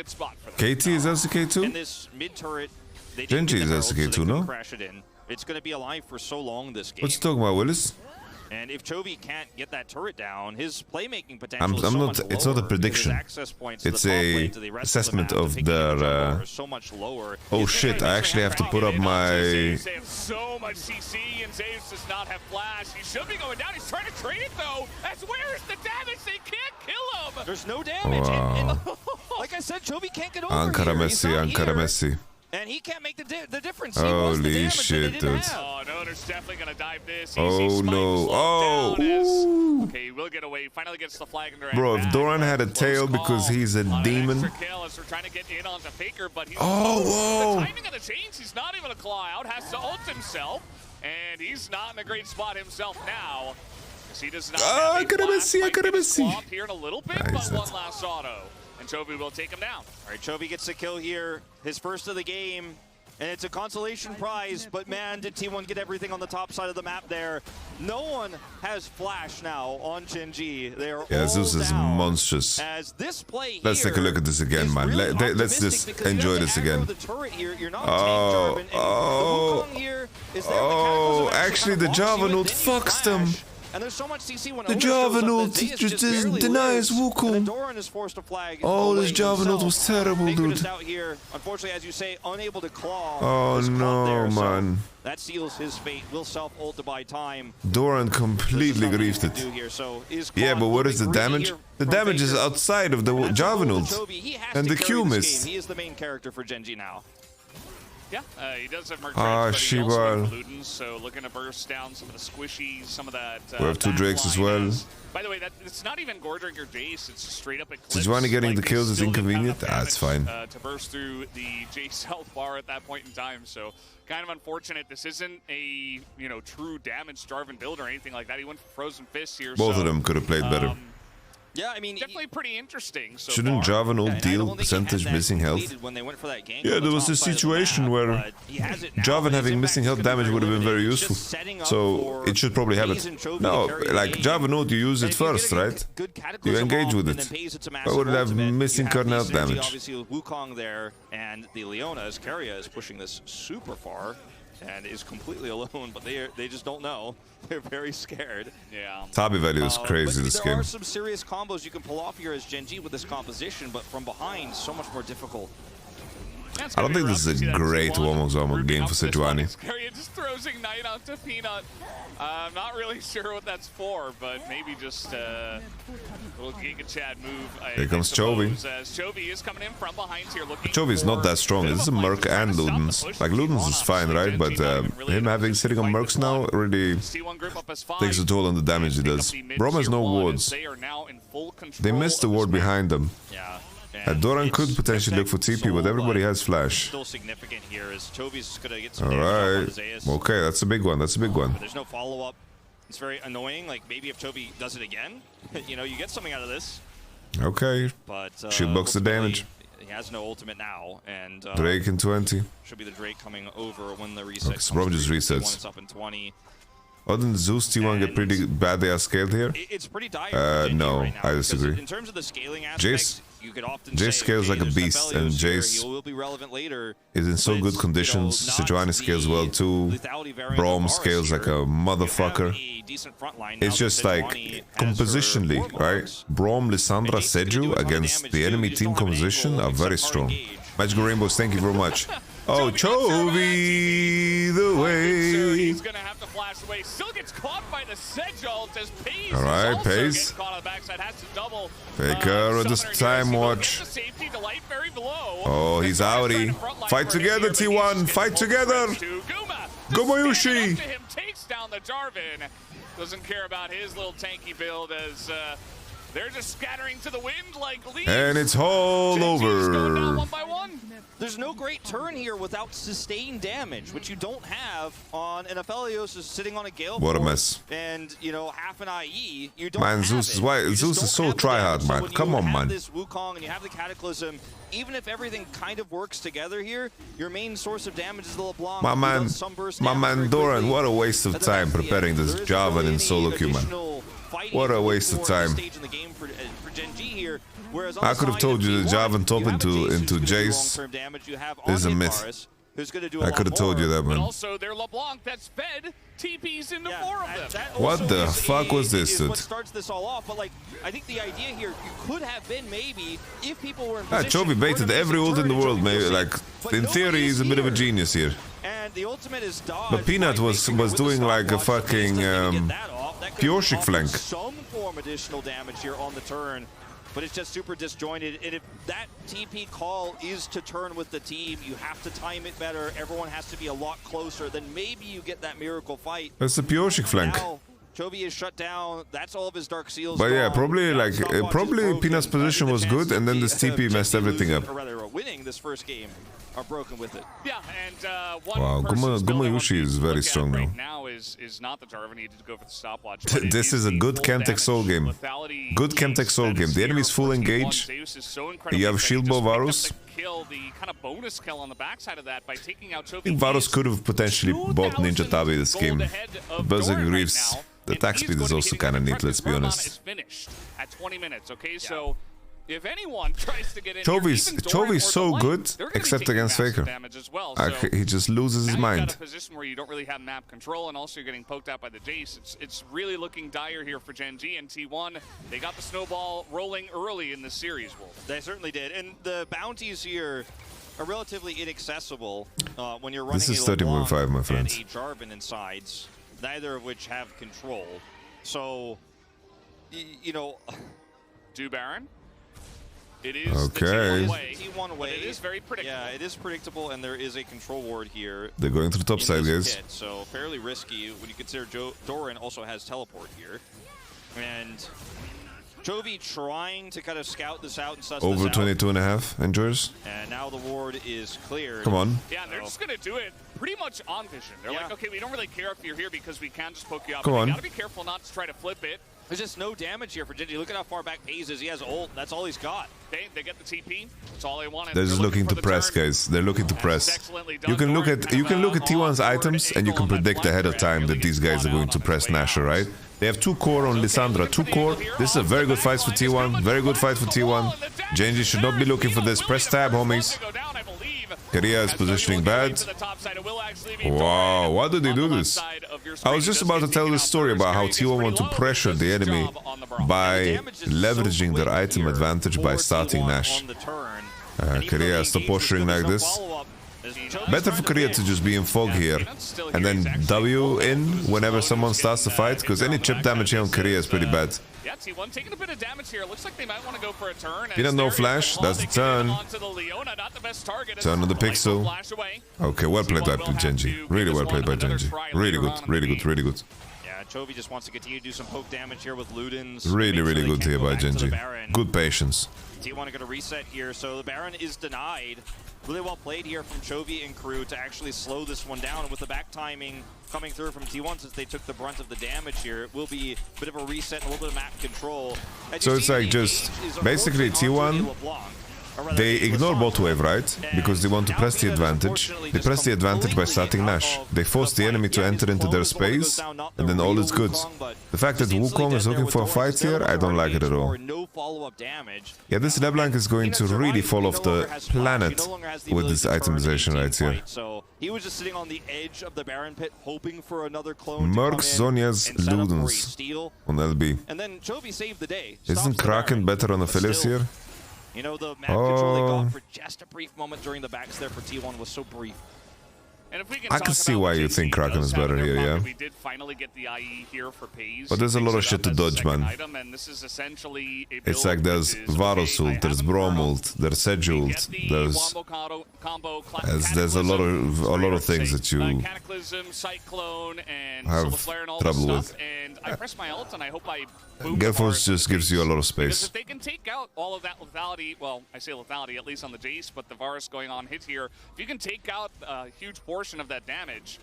spot for them. KT is LCK2? In this mid turret, Genji is LCK2, no? Crash it in. It's going to be alive for so long this game. What you talking about, Willis? And if Chovy can't get that turret down, his playmaking potential is I'm so not. much It's lower. not a prediction. It's a assessment of their. So much lower. Oh shit! I actually have to put up my. They have so much CC, and Zeus does not have flash. He should be going down. He's trying to trade it though. As where is the damage? They can't kill him. There's no damage. Wow. And like I said, Chovy can't get over Ankara here. He's Messi, not Ankara here. Messi. And he can't make the difference. He was the Holy damage shit, that they didn't dude. have. Oh no, there's definitely gonna dive this. Oh no! Oh! Okay, he will get away. Finally gets the flag in Bro, if Doran had a tail because he's a demon. Kill as we're trying to get in onto Faker, but he's Oh, the whoa! timing of the change. He's not even a claw out. Has to ult himself, and he's not in a great spot himself now. He does not. I could have Messi. I could have Messi. Here in a little bit, Nice. but one last auto, and Chovy will take him down. All right, Chovy gets the kill here, his first of the game, and it's a consolation prize, but man, did T1 get everything on the top side of the map there. No one has flash now on GENG. They're Yeah, all Zeus is down. monstrous. As this play Let's take a look at this again, man. Let's just enjoy this again. Oh, actually, the Java ult fucks them. And there's so much CC when The Java ult just denies Wukong. Oh, this Java ult was terrible, dude. Out here, unfortunately, as you say, unable to claw. Oh no, man. That seals his fate. Will self-ult to buy time. Doran completely griefed it. Yeah, but what is the damage? The damage is outside of the Java ult. And the Q miss. He is the main character for GENG now. Yeah, he does have Merc Ah, but he also Shibal. has Ludens, so looking to burst down some of the squishies, some of that. We have two Drakes as well. By the way, it's not even Gordrick or Jace, it's just straight up Eclipse. Sejuani getting the kills is still didn't have inconvenient? enough Ah, it's damage, fine. To burst through the Jace health bar at that point in time, so kind of unfortunate. This isn't a, true damage Jarvan build or anything like that. He went for Frozen Fist here. Both of them could have played better. Yeah, I mean, definitely pretty interesting. So Shouldn't far. Java ult deal percentage missing health? Yeah, there was a situation where Jarvan having missing health damage would have been very useful. So it should probably have it. No, like Java ult, you use it first, right? You engage with it. Why would it have missing current health damage? Obviously, with Wukong there and the Leona, as Keria is pushing this super far and is completely alone, but they just don't know. They're very scared. Yeah. Tabi value is crazy this game. There are some serious combos you can pull off here as GENG with this composition, but from behind, so much more difficult. I don't think this is a great one-on-one game for Sejuani. Keria just throws Ignite onto Peanut. I'm not really sure what that's for, but maybe just a little Giga Chad move. Here comes Chovy. Chovy is coming in from behind here. Chovy is not that strong. This is a Merc and Ludens. Like, Ludens is fine, right? But him sitting on Mercs now really takes a toll on the damage he does. Brom has no wards. They missed the ward behind them. Yeah. Doran could potentially look for TP, but everybody has flash. Still significant here as Chovy's gonna get some Alright. Okay, that's a big one. That's a big one. But there's no follow-up. It's very annoying. Like, maybe if Chovy does it again, you get something out of this. Okay. But Shield blocks the damage. He has no ultimate now, and Drake in 20. Should be the Drake coming over when the reset. Okay, so Brom just resets. It's up in 20. Other than Zeus, T1 get pretty badly scaled here? It's pretty dire. No, right now, I disagree. In terms of the scaling aspects, you could often Jace say, scales like a there's beast, and Nephelios here, Jace he will be relevant later, is in so good conditions. Sejuani scales well too. Brom scales like a motherfucker. It's just like compositionally, right? Brom, Lissandra, Seju against the enemy team composition are very strong. Magical Rainbows, thank you very much. Oh, Chovy the way. He's gonna have to flash away. Still gets caught by the Sedge ult as Pace. All right, Pace. Faker with this time watch. Oh, he's outie. Fight together, T1. Fight together. Gomayushi. Takes down the Jarvan. Doesn't care about his little tanky build as they're just scattering to the wind like leaves. And it's all over. One by one. There's no great turn here without sustained damage, which you don't have on an Aphelios is sitting on a Gale. What a mess. And, half an IE. You don't Man, have Zeus it. is why Zeus is so tryhard, man. Come on, man. This Wukong and you have the Cataclysm. Even if everything kind of works together here, your main source of damage is the LeBlanc. My man Doran, what a waste of time preparing this Jarvan in solo queue, man. What a waste of time. I could have told you the Jarvan top into Jace is a myth. who's going to do a I lot could have told you that, But man. also, their LeBlanc that's fed TPs into 4 of them. What the fuck was this, dude? What starts this all off, but like, I think the idea here, you could have been maybe if people were in Ah, position. Chovy baited every ult in the world, maybe. Like, in theory, he's a bit of a genius here. And the ultimate is dodged. But Peanut was doing like a fucking Pioshik flank. Some form additional damage here on the turn, but it's just super disjointed. And if that TP call is to turn with the team, you have to time it better. Everyone has to be a lot closer. Then maybe you get that miracle fight. That's the Pioshik flank. Now, Chovy is shut down. That's all of his Dark Seals. But yeah, gone. probably like probably Peanut's position was good, and then this TP messed everything up. Or rather, winning this first game are broken with it. Yeah, and one Wow, Gumayushi is very strong right now. now is not the Jarvan. He needed to go for the stopwatch. This is a good Chemtech Soul game. Good Chemtech Soul game. The enemy is full engage. You have shield bow Varus. The kind of bonus kill on the backside of that by taking out I think Varus could have potentially bought Ninja Tabi this game. Berserk Greaves. The attack speed is also kind of neat, let's be honest. Finished at 20 minutes, okay? So if anyone tries to get in Chovy's so good, except against Faker. Well. He just loses his mind. Got a position where you don't really have map control, and also you're getting poked out by the Jace. It's really looking dire here for GENG and T1. They got the snowball rolling early in the series, Wolf. They certainly did, and the bounties here are relatively inaccessible when you're running. This is 13.5, my friends. And a Jarvan inside, neither of which have control. So, you know, Do Baron. It is okay. the T1 way. It is very predictable. Yeah, it is predictable, and there is a control ward here. They're going to the top side, guys. Pit, so fairly risky when you consider Doran also has teleport here. And Chovy trying to kind of scout this out and suss Over this out. 22.5, enjoys. And now the ward is cleared. Come on. Yeah, and they're just going to do it pretty much on vision. They're like, okay, we don't really care if you're here because we can just poke you out. Come on. You got to be careful not to try to flip it. There's just no damage here for GENG. Look at how far back Paze is. He has ult. That's all he's got. They get the TP. That's all they wanted. They're just looking to press, guys. They're looking to press. You can look at T1's items and you can predict ahead of time that these guys are going to press Nasher, right? They have 2 core on Lissandra. 2 core. This is a very good fight for T1. Very good fight for T1. GENG should not be looking for this. Press tab, homies. Korea is positioning bad. Wow, why did they do this? I was just about to tell this story about how T1 want to pressure the enemy by leveraging their item advantage by starting Nash. Korea stop posturing like this. Better for Korea to just be in fog here and then W in whenever someone starts to fight, because any chip damage here on Korea is pretty bad. Yeah, T1 taking a bit of damage here. Looks like they might want to go for a turn. You don't know flash, that's the turn. Turn on the pixel. Okay, well played by GENG. Really well played by GENG. Really good, really good, really good. Yeah, Chovy just wants to continue to do some poke damage here with Ludens. Really, really good here by GENG. Good patience. T1 are going to reset here, so the Baron is denied. Really well played here from Chovy and crew to actually slow this one down. And with the back timing coming through from T1, since they took the brunt of the damage here, it will be a bit of a reset and a little bit of map control. So it's like just basically T1, they ignore bot wave, right? Because they want to press the advantage. They press the advantage by starting Nash. They force the enemy to enter into their space, and then all is good. The fact that Wukong is looking for a fight here, I don't like it at all. Yeah, this LeBlanc is going to really fall off the planet with this itemization right here. So he was just sitting on the edge of the Baron pit, hoping for another clone. Merc Zonya's Ludens on LB. And then Chovy saved the day. Isn't Kraken better on Aphelios here? You know, the map control they got for just a brief moment during the backs there for T1 was so brief. And if we can I can see why you think Kraken is better here, yeah. We did finally get the IE here for Paze. But there's a lot of shit to dodge, man. And this is essentially a it's like there's Varus ult, there's Braum ult, there's Sedge ult, there's a lot of things that you have trouble with. And I press my ult and I hope I Gelfos just gives you a lot of space. If they can take out all of that lethality, well, I say lethality at least on the Jace, but the Varus going on hit here, if you can take out a huge portion of that damage,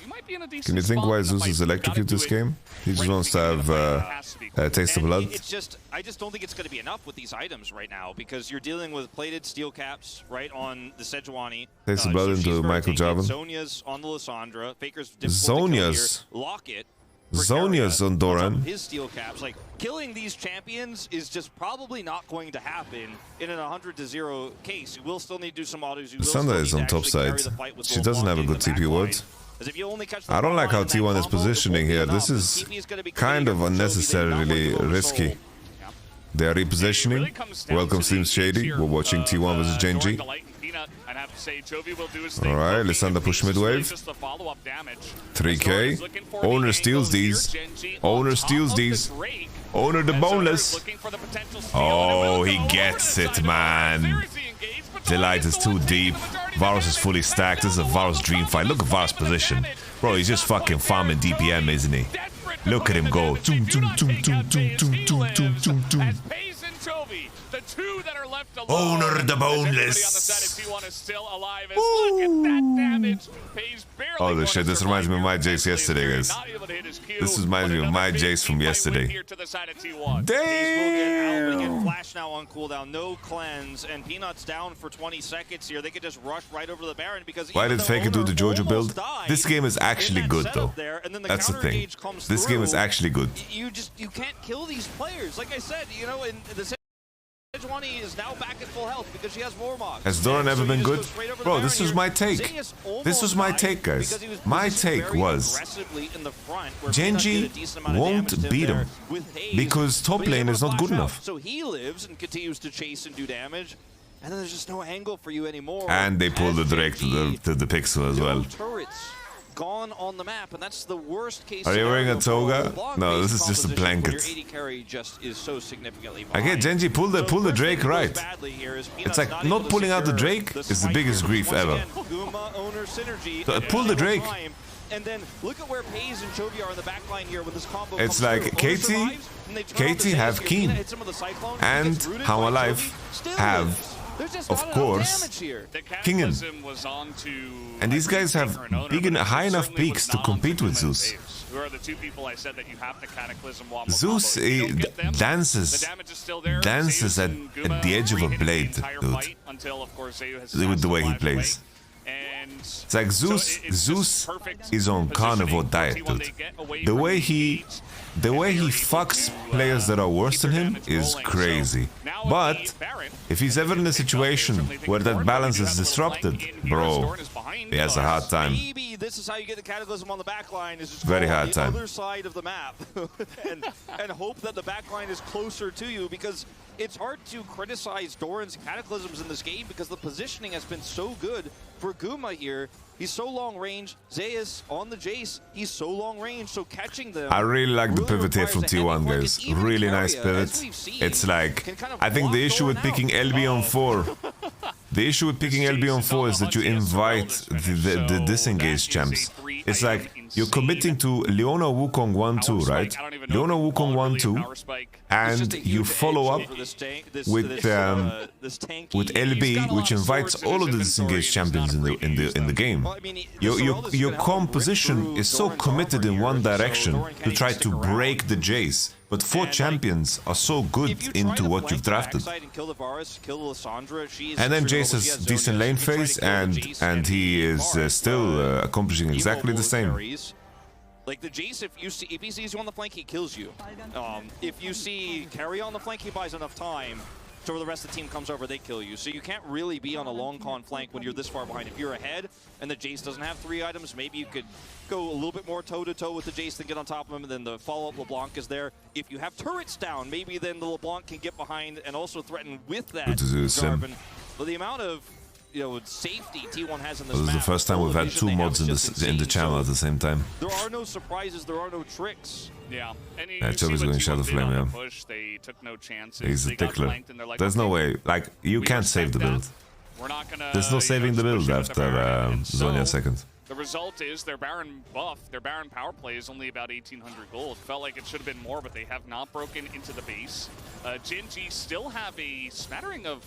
you might be in a decent Can you think spot why in the Zeus fight. is electrocute this game? He just wants to have a taste of blood. It's just, I just don't think it's going to be enough with these items right now, because you're dealing with plated steel caps right on the Sejuani. Taste of blood into Michael Jarvan. Zonya's on the Lissandra. Faker's Zonya's. Locket. Zhonya's on Doran. His steel caps, like killing these champions is just probably not going to happen in an 100-0 case. You will still need to do some autos. Sanda is on top side. She doesn't have a good TP ward. I don't like how T1 is positioning here. This is kind of unnecessarily risky. They are repositioning. Welcome Slim Shady. We're watching T1 versus GENG. Alright, Lysandra push mid wave. 3k. Owner steals these. Owner steals these. Owner the boneless. Oh, he gets it, man. Delight is too deep. Varus is fully stacked. This is a Varus dream fight. Look at Varus' position. Bro, he's just fucking farming DPM, isn't he? Look at him go. Owner the boneless. Holy shit, this reminds me of my Jace yesterday, guys. This reminds me of my Jace from yesterday. Damn! Flash now on cooldown, no cleanse, and Peanut's down for 20 seconds here. They could just rush right over the Baron because why did Faker do the Jojo build? This game is actually good though. That's the thing. This game is actually good. You can't kill these players. Like I said, you know, in the Sejuani is now back at full health because she has Warmog. Has Doran ever been good? Bro, this was my take. This was my take, guys. My take was GENG won't beat him because top lane is not good enough. So he lives and continues to chase and do damage, and then there's just no angle for you anymore. And they pull the Drake to the pixel as well. Gone on the map, and that's the worst case. Are you wearing a toga? No, this is just a blanket. I get GENG, pull the Drake right. It's like not pulling out the Drake is the biggest grief ever. So pull the Drake. And then look at where Paze and Chovy are in the back line here with this combo. It's like KT have Keen and How Alive have, of course, Kingen. And these guys have high enough peaks to compete with Zeus. Zeus dances at the edge of a blade, dude, with the way he plays. It's like Zeus is on carnivore diet, dude. The way he fucks players that are worse than him is crazy. But if he's ever in a situation where that balance is disrupted, bro, he has a hard time. Maybe this is how you get the Cataclysm on the back line, is just very hard time. The other side of the map and hope that the back line is closer to you, because it's hard to criticize Doran's Cataclysms in this game because the positioning has been so good for Guma here. He's so long range. Zeus on the Jace, he's so long range, so catching them. I really like the pivot here from T1, guys. Really nice pivot. It's like, I think the issue with picking LB on 4, the issue with picking LB on 4 is that you invite the disengaged champs. It's like you're committing to Leona Wukong 1-2, right? Leona Wukong 1-2, and you follow up with LB, which invites all of the disengaged champions in the game. Your composition is so committed in one direction to try to break the Jace, but 4 champions are so good into what you've drafted. And then Jace has decent lane phase, and he is still accomplishing exactly the same. Like the Jace, if he sees you on the flank, he kills you. If you see Carry on the flank, he buys enough time so the rest of the team comes over, they kill you. So you can't really be on a long con flank when you're this far behind. If you're ahead and the Jace doesn't have 3 items, maybe you could go a little bit more toe-to-toe with the Jace than get on top of him, and then the follow-up LeBlanc is there. If you have turrets down, maybe then the LeBlanc can get behind and also threaten with that Jarvan. But the amount of safety T1 has in this map. This is the first time we've had 2 mods in the channel at the same time. There are no surprises, there are no tricks. Yeah, Chovy's going Shadow Flame, yeah. They took no chances. He's a tickler. There's no way. Like, you can't save the build. There's no saving the build after Zhonya second. The result is their Baron buff, their Baron power play is only about 1,800 gold. Felt like it should have been more, but they have not broken into the base. GENG still have a smattering of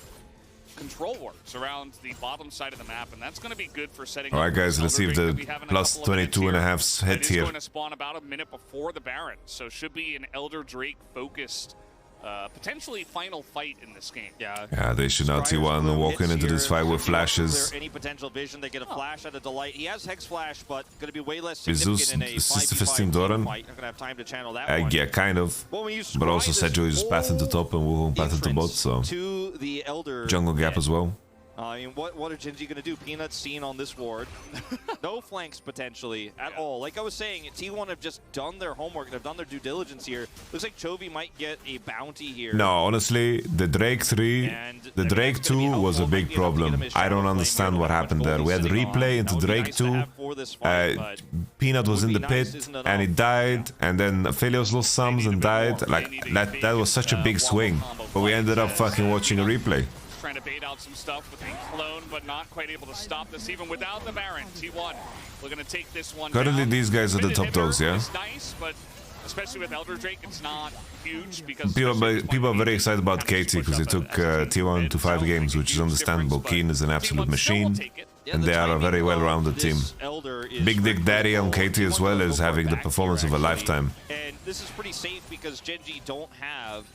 control wards around the bottom side of the map, and that's going to be good for setting up. Alright guys, let's see if the plus 22.5 hit here. It's going to spawn about a minute before the Baron, so should be an Elder Drake focused potentially final fight in this game. Yeah, they should not T1 walking into this fight with flashes. Any potential vision, they get a flash out of Delight. He has Hex Flash, but going to be way less significant in a 5v5 Doran fight. Not going to have time to channel that one. Yeah, kind of. But also Sejo is pathing to top and Wukong pathing to bot, so to the Elder jungle gap as well. I mean, what are GENG going to do? Peanuts seen on this ward. No flanks potentially at all. Like I was saying, T1 have just done their homework and have done their due diligence here. Looks like Chovy might get a bounty here. No, honestly, the Drake 3, the Drake 2 was a big problem. I don't understand what happened there. We had replay into Drake 2. Peanut was in the pit and he died, and then Aphelios lost sums and died. Like that was such a big swing. But we ended up fucking watching a replay. Trying to bait out some stuff with a clone, but not quite able to stop this even without the Baron. T1 looking to take this one Currently down. These guys are the top dogs, yeah? It's nice, but especially with Elder Drake, it's not huge because people are very excited about KT because they took T1 to 5 games, which is understandable. Keen is an absolute machine, and they are a very well-rounded team. Big Dick Daddy on KT as well is having the performance of a lifetime. And this is pretty safe because GENG don't have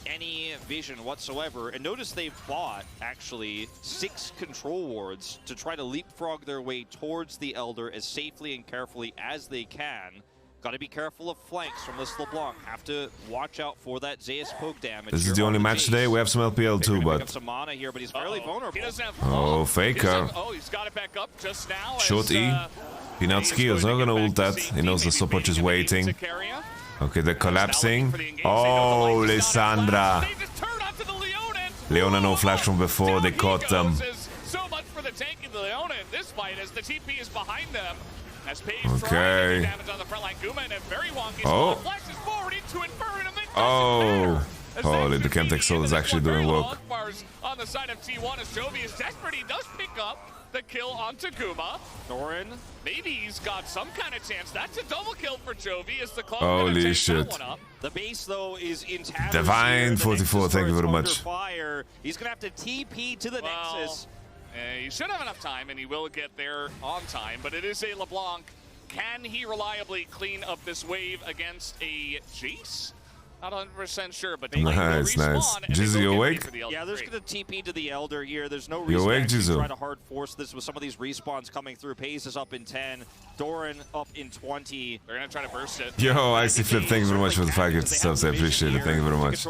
any vision whatsoever, and notice they've bought actually 6 control wards to try to leapfrog their way towards the Elder as safely and carefully as they can. Got to be careful of flanks from this LeBlanc. Have to watch out for that Zeus poke damage. This is the only match today. We have some LPL too, but some mana here, but he's fairly vulnerable. He doesn't have oh, Faker. He's got it back up just now. Short E. Peanutski is not gonna ult that. He knows the stopwatch is waiting. Okay, they're collapsing. Oh, Lissandra. Leona no flash from before, they caught them. So much for the tank in the Leona in this fight as the TP is behind them. Okay. Oh. Oh. Holy, the Chemtech Soul is actually doing work. On the side of T1 as Chovy is desperate. He does pick up the kill onto Guma. Doran, maybe he's got some kind of chance. That's a double kill for Chovy as the club. Holy shit. The base though is in tatters. Divine 44, thank you very much. Fire. He's gonna have to TP to the Nexus. He should have enough time, and he will get there on time, but it is a LeBlanc. Can he reliably clean up this wave against a Jace? Not 100% sure, but nice, nice. Jizzy, you awake? Yeah, there's going to TP to the Elder here. There's no reason to try to hard force this with some of these respawns coming through. Pace is up in 10. Doran up in 20. They're going to try to burst it. Yo, Icy Flip, thank you very much for the 5 gifted subs. I appreciate it. Thank you very much.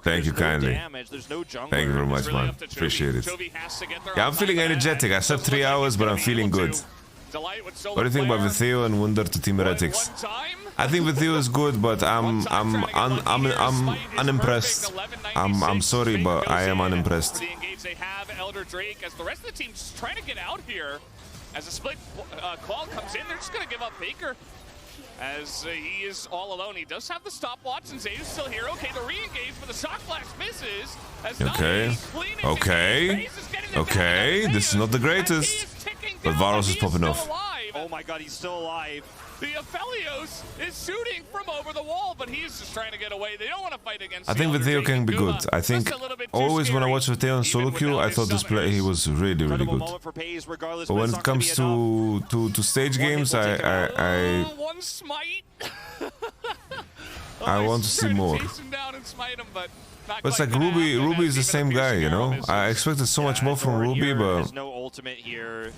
Thank you kindly. Thank you very much, man. Appreciate it. Yeah, I'm feeling energetic. I slept 3 hours, but I'm feeling good. What do you think about Vitheo and Wunder to Team Heretics? I think Vitheo is good, but I'm unimpressed. I'm sorry, but I am unimpressed. They have Elder Drake as the rest of the team's trying to get out here. As a split call comes in, they're just going to give up Baker. As he is all alone. He does have the stopwatch, and Zayu's still here. Okay, the re-engage, but the shock flash misses. As Okay, this is not the greatest. But Varus is popping off. Oh my god, he's still alive. The Aphelios is shooting from over the wall, but he's just trying to get away. They don't want to fight against. I think Vitheo can be good. I think always when I watch Vitheo on solo queue, I thought this play he was really good. But when it comes to stage games, one smite. I want to see more. But it's like Ruby is the same guy, you know? I expected so much more from Ruby, but there's no ultimate here.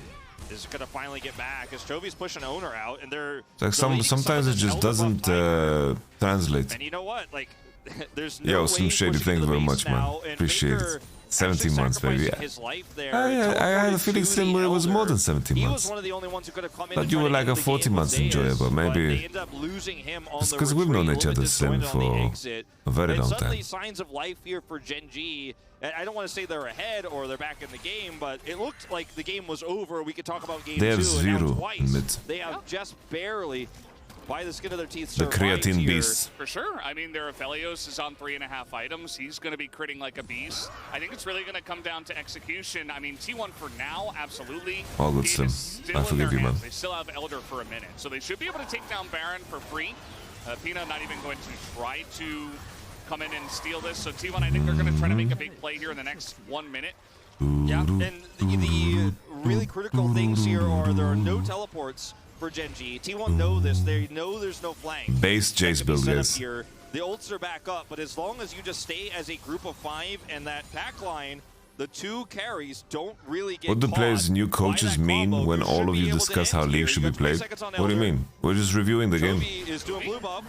Is gonna finally get back as Chovy's pushing Owner out, and they're like sometimes it just doesn't translate. And you know what? Like, there's no some shady. Thank you very much, man. Appreciate it. 17 months, baby. I had a feeling it was more than 17 months. But you were like a 40 months enjoyable, maybe. Because we've known each other Sim for a very long time. Signs of life here for GENG. I don't want to say they're ahead or they're back in the game, but it looked like the game was over. We could talk about game 2. They have 0 in mid. They have just barely, by the skin of their teeth, the creatine beast. For sure. I mean, their Aphelios is on 3.5 items. He's going to be critting like a beast. I think it's really going to come down to execution. I mean, T1 for now, absolutely. All good, Slim. I forgive you, man. They still have Elder for a minute, so they should be able to take down Baron for free. Pina not even going to try to come in and steal this. So T1, I think they're going to try to make a big play here in the next 1 minute. Yeah, and the really critical things here are there are no teleports for GENG. T1 know this. They know there's no flank. Base Jace build, guys. the ults are back up, but as long as you just stay as a group of 5 and that back line, the 2 carries don't really get What do players' new coaches mean when all of you discuss how League should be played? What do you mean? We're just reviewing the game. Is doing blue buff.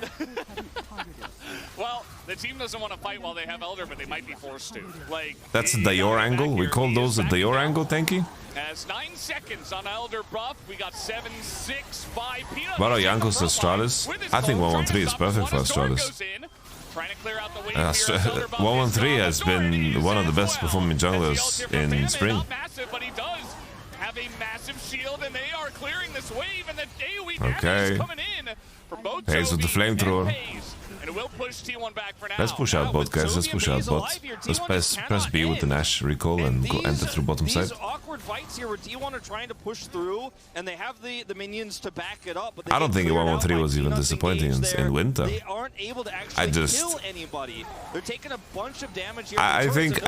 Well, the team doesn't want to fight while they have Elder, but they might be forced to. Like, that's a Dior angle? We call those a Dior angle, Tanky? As 9 seconds on Elder buff, we got 7, 6, 5. What are Jankos Astralis? I think 113 is perfect for Astralis. 113 has been one of the best performing junglers in spring. But he does have a massive shield, and they are clearing this wave, and the AoE okay. is coming in for both Pays with the flamethrower. And it will push T1 back for now. Let's push out bot, guys. Let's push out bot. Let's press B with the Nash recall and go enter through bottom side. These awkward fights here where T1 are trying to push through, and they have the minions to back it up. But I don't think 113 was even disappointing in winter. They aren't able to actually kill anybody. They're taking a bunch of damage here. I think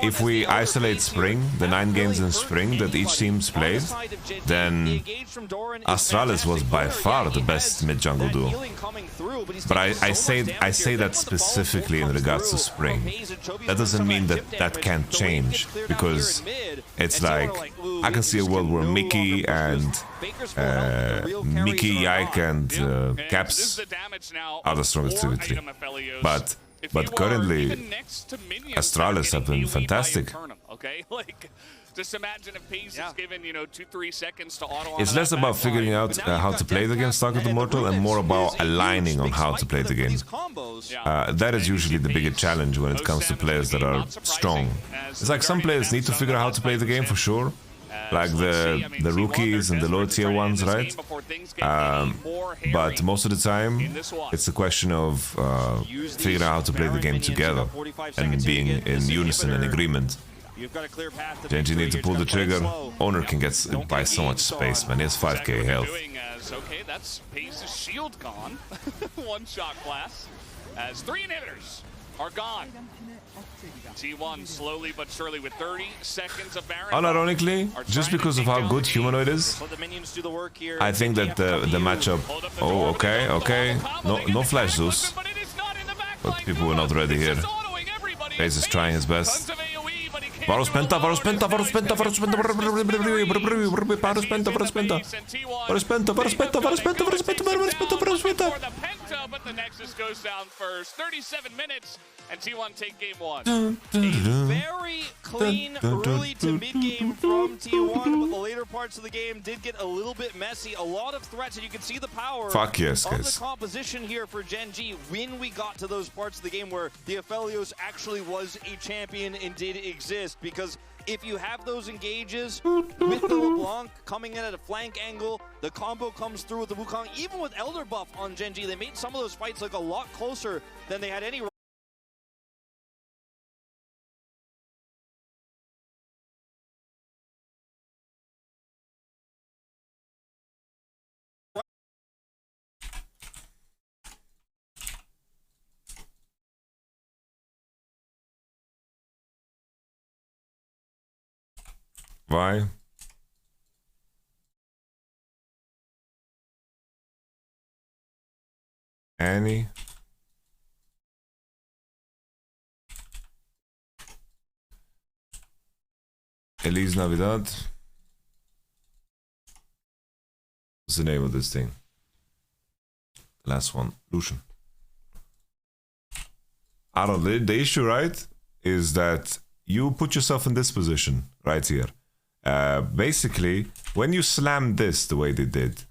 if we isolate spring, the 9 games in spring that each team's played, then Astralis was by far the best mid jungle duo. But I say that specifically in regards to spring. That doesn't mean that can't change, because it's like I can see a world where Mickey and Yike and Caps are the strongest 2v3. But currently Astralis have been fantastic. Just imagine if Pace is given, 2-3 seconds to auto. It's less about figuring out how to play the game Stark of the Mortal and more about aligning on how to play the game. That is usually the biggest challenge when it comes to players that are strong. It's like some players need to figure out how to play the game for sure. Like the rookies and the low tier ones, right? But most of the time, it's a question of figuring out how to play the game together and being in unison and agreement. GENG needs to pull the trigger. Owner can get by so much space, man. He has 5k health. Okay, that's Pace's shield gone. One shot class. As 3 inhibitors are gone. T1 slowly but surely with 30 seconds of Baron. Unironically, just because of how good Humanoid is, I think that the matchup... Oh, okay. No Flash Zeus. But people were not ready here. Pace is trying his best. Varus Penta. But the Nexus goes down first. 37 minutes, and T1 take game 1. A very clean early to mid-game from T1, but the later parts of the game did get a little bit messy. A lot of threats, and you can see the power of the composition here for GENG when we got to those parts of the game where the Aphelios actually was a champion and did exist, because if you have those engages with the LeBlanc coming in at a flank angle, the combo comes through with the Wukong. Even with Elder buff on GENG, they made some of those fights look a lot closer than they had any. Why? Annie? Elise Navidad? What's the name of this thing? Last one, Lucian. I don't know, the issue, right, is that you put yourself in this position right here. Basically, when you slam this the way they did,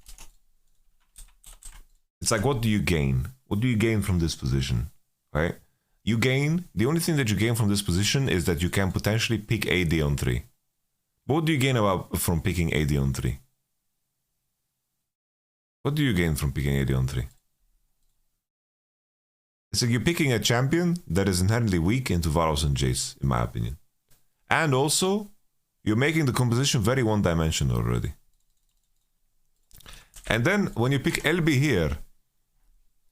it's like, what do you gain? What do you gain from this position, right? You gain, the only thing that you gain from this position is that you can potentially pick AD on 3. But what do you gain from picking AD on 3? What do you gain from picking AD on 3? It's like you're picking a champion that is inherently weak into Varus and Jace, in my opinion. And also, you're making the composition very one-dimensional already. And then, when you pick LB here,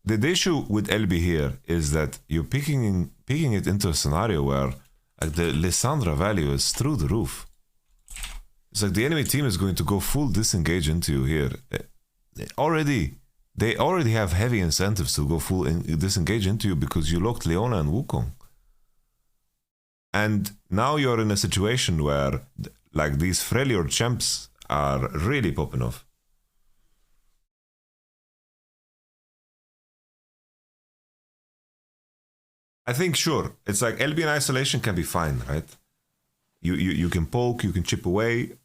the issue with LB here is that you're picking it into a scenario where the Lissandra value is through the roof. It's like the enemy team is going to go full disengage into you here. Already, they already have heavy incentives to go full disengage into you because you locked Leona and Wukong. And now you're in a situation where like these Freljord champs are really popping off. I think sure, it's like LB in isolation can be fine, right? You can poke, you can chip away.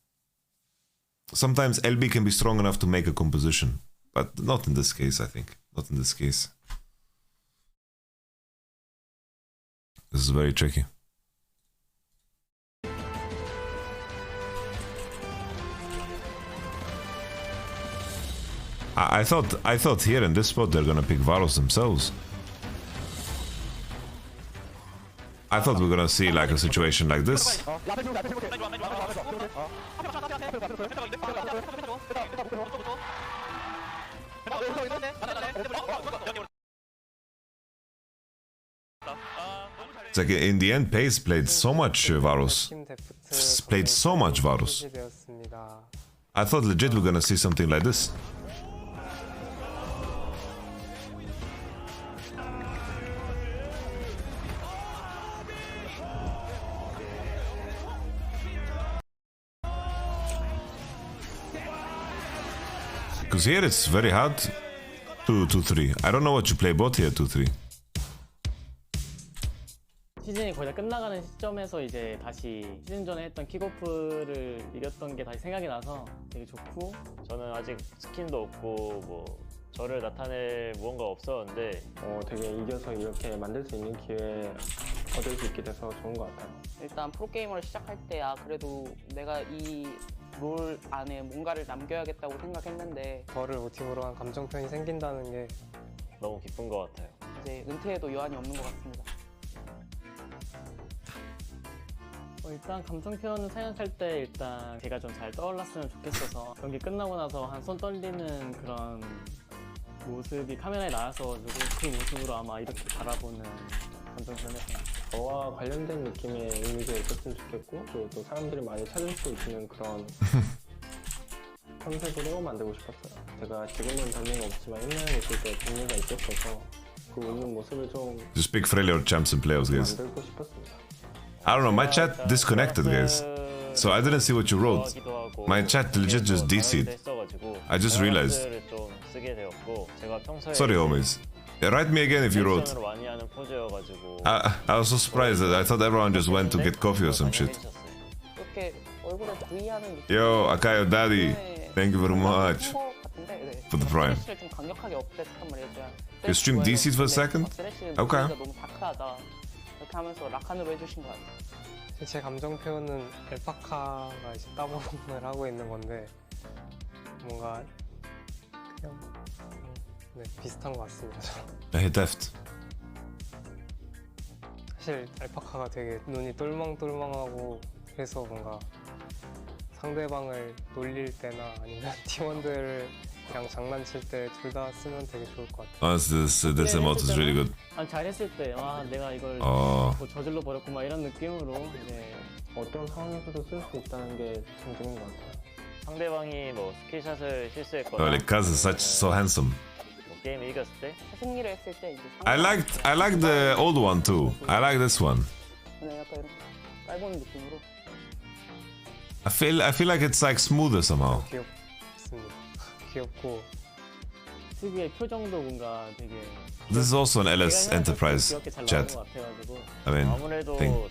Sometimes LB can be strong enough to make a composition, but not in this case, I think. Not in this case. This is very tricky. I thought here in this spot they're gonna pick Varus themselves. I thought we were gonna see like a situation like this. It's like in the end, Pace played so much Varus. Played so much Varus. I thought legit we're gonna see something like this. Because here it's very hard to 2-3. I don't know what you play bot here 2-3. 시즌이 거의 다 끝나가는 시점에서 이제 다시 시즌 전에 했던 킥오프를 이겼던 게 다시 생각이 나서 되게 좋고, 저는 아직 스킨도 없고 뭐 저를 나타낼 무언가 없었는데 되게 이겨서 이렇게 만들 수 있는 기회 얻을 수 있게 돼서 좋은 것 같아요. 일단 프로게이머를 시작할 때야 그래도 내가 이 롤 안에 뭔가를 남겨야겠다고 생각했는데 저를 모티브로 한 감정 표현이 생긴다는 게 너무 기쁜 것 같아요. 이제 은퇴에도 여한이 없는 것 같습니다. 일단 감정 표현을 생각할 때 일단 제가 좀 잘 떠올랐으면 좋겠어서 경기 끝나고 나서 한 손 떨리는 그런 모습이 카메라에 나와서 그 모습으로 아마 이렇게 바라보는 감정 표현했어요. 저와 관련된 느낌의 이미지가 있었으면 좋겠고 또 사람들이 많이 찾을 수 있는 그런 컨셉으로 만들고 싶었어요. 제가 지금은 단계가 없지만 옛날에 있을 때 단계가 있었어서 그 웃는 모습을 좀 Just pick Freljord champs and playoffs, guys. 만들고 싶었습니다. I don't know, my chat disconnected, guys. So I didn't see what you wrote. My chat legit just DC'd. I just realized. Sorry, homies. Write me again if you wrote. I was so surprised that I thought everyone just went to get coffee or some shit. Yo, Akayo Daddy, thank you very much for the prime. You streamed DC'd for a second? Okay. 제 감정 표현은 알파카가 이제 따봉을 하고 있는 건데 뭔가 그냥 네, 비슷한 것 같습니다. Hey, Deft. 사실 알파카가 되게 눈이 똘망똘망하고 그래서 뭔가 상대방을 놀릴 때나 아니면 팀원들을 그냥 장난칠 때 둘 다 쓰면 되게 좋을 것 같아요. This emote is really good. 잘했을 때 내가 이걸 뭐 저질러 버렸고 막 이런 느낌으로 이제 어떤 상황에서도 쓸 수 있다는 게 장점인 것 같아요. 상대방이 뭐 스킬샷을 실수했거나 Like Kaz is so handsome. 뭐 게임 이겼을 때 승리를 했을 때 이제 I like the old one too. I like this one. 그냥 약간 이렇게 깔보는 느낌으로. I feel like it's like smoother somehow. 귀엽습니다. 귀엽고 특유의 표정도 뭔가 되게. This is also an LS Enterprise chat. I mean, thing.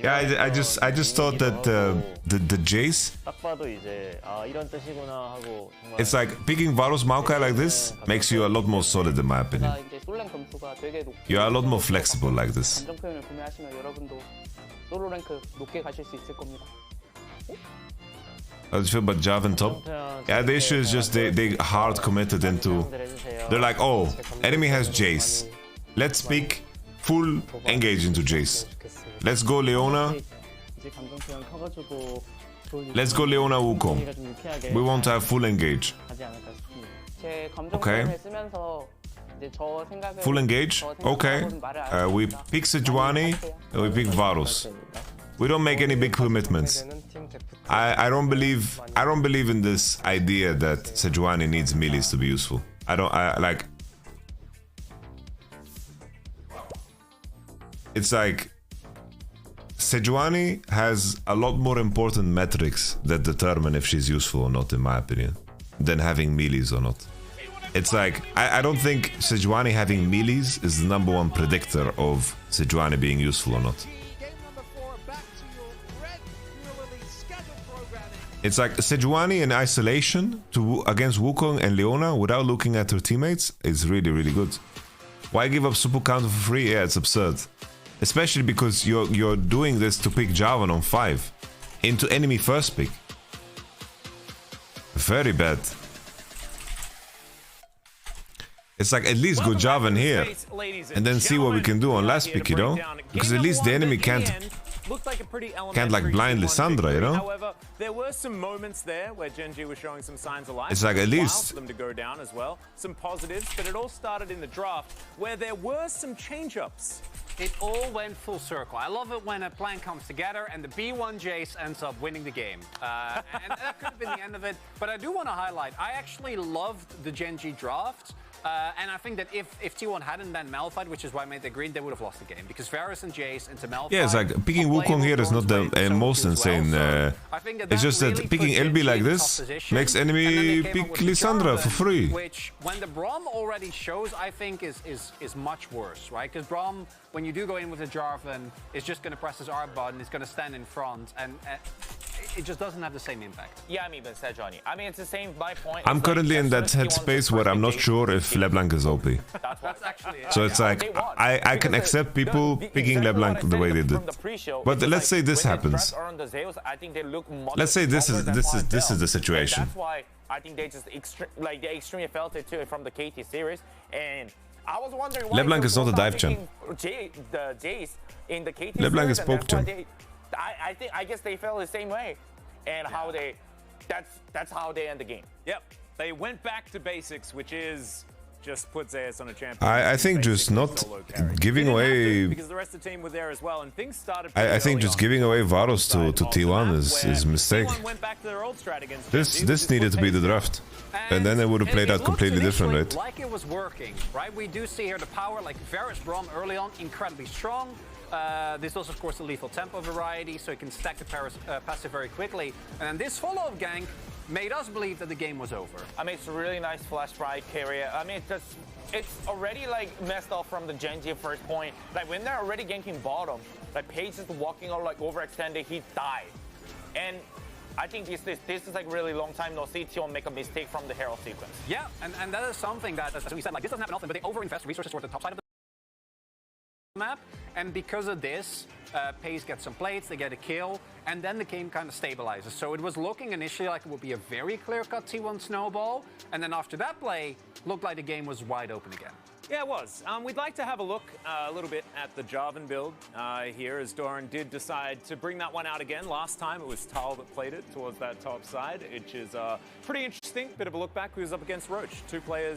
Yeah, I just thought that the Jace. It's like picking Varus Maokai like this makes you a lot more solid in my opinion. You are a lot more flexible like this. How do you feel about Javan top? Yeah, the issue is just they hard committed into. They're like, oh, enemy has Jace. Let's pick full engage into Jace. Let's go Leona. Let's go Leona Wukong. We want to have full engage. Okay. Full engage. Okay. We pick Sejuani and we pick Varus. We don't make any big commitments. I don't believe in this idea that Sejuani needs melees to be useful. like... It's like... Sejuani has a lot more important metrics that determine if she's useful or not, in my opinion, than having melees or not. It's like, I don't think Sejuani having melees is the #1 predictor of Sejuani being useful or not. It's like Sejuani in isolation against Wukong and Leona without looking at her teammates is really, really good. Why give up super counter for free? Yeah, it's absurd. Especially because you're doing this to pick Jarvan on 5 into enemy first pick. Very bad. It's like, at least go Jarvan here and then see what we can do on last pick, you know? Because at least the enemy can't like blind Lissandra, you know? However, there were some moments there where GENG was showing some signs of life. It's like, at least for them to go down as well. Some positives, but it all started in the draft where there were some change-ups. It all went full circle. I love it when a plan comes together and the B1 Jace ends up winning the game. And that could have been the end of it. But I do want to highlight, I actually loved the GENG draft. And I think that if T1 hadn't been Malphite, which is why I made the green, they would have lost the game. Because Varus and Jace into Malphite... Yeah, it's like, picking Wukong here is not the most insane. It's just that picking LB like this makes enemy pick Lissandra for free. Which, when the Braum already shows, I think is much worse, right? Because Braum, when you do go in with a Jarvan, is just going to press his R button, it's going to stand in front, and it just doesn't have the same impact. Yeah, I mean, but Sejuani. I mean, it's the same, my point. I'm currently in that headspace where I'm not sure if LeBlanc is OP. That's actually it. So it's like, I can accept people picking LeBlanc the way they did. But let's say this happens. Let's say this is the situation. That's why I think they just they extremely felt it too from the KT series. And I was wondering why LeBlanc is not a dive champ. The Jace in the KT LeBlanc series, is poke champ. I guess they felt the same way, and how they that's how they end the game. Yep, they went back to basics, which is just put Zeus on a champion. I think just not giving away. Because the rest of the team were there as well, and things started. I think just giving away Varus to T1 is a mistake. This needed to be the draft, and then they would have played out completely different, right? Like it was working, right? We do see here the power, like Varus Braum early on, incredibly strong. This was, of course, a lethal tempo variety, so you can stack the passive very quickly. And then this follow-up gank made us believe that the game was over. I mean, it's a really nice flash right carrier. I mean, it's already like messed up from the GENG first point. Like when they're already ganking bottom, like Paige is walking or like overextended, he died. And I think this is like really long time no see T1 make a mistake from the Herald sequence. Yeah, and that is something that, as we said, like this doesn't happen often, but they overinvest resources towards the top side of the map, and because of this, Pace gets some plates, they get a kill, and then the game kind of stabilizes. So it was looking initially like it would be a very clear-cut T1 snowball, and then after that play, looked like the game was wide open again. Yeah, it was. We'd like to have a look a little bit at the Jarvan build here, as Doran did decide to bring that one out again. Last time it was Tal that played it towards that top side, which is pretty interesting. Bit of a look back. He was up against Roach, two players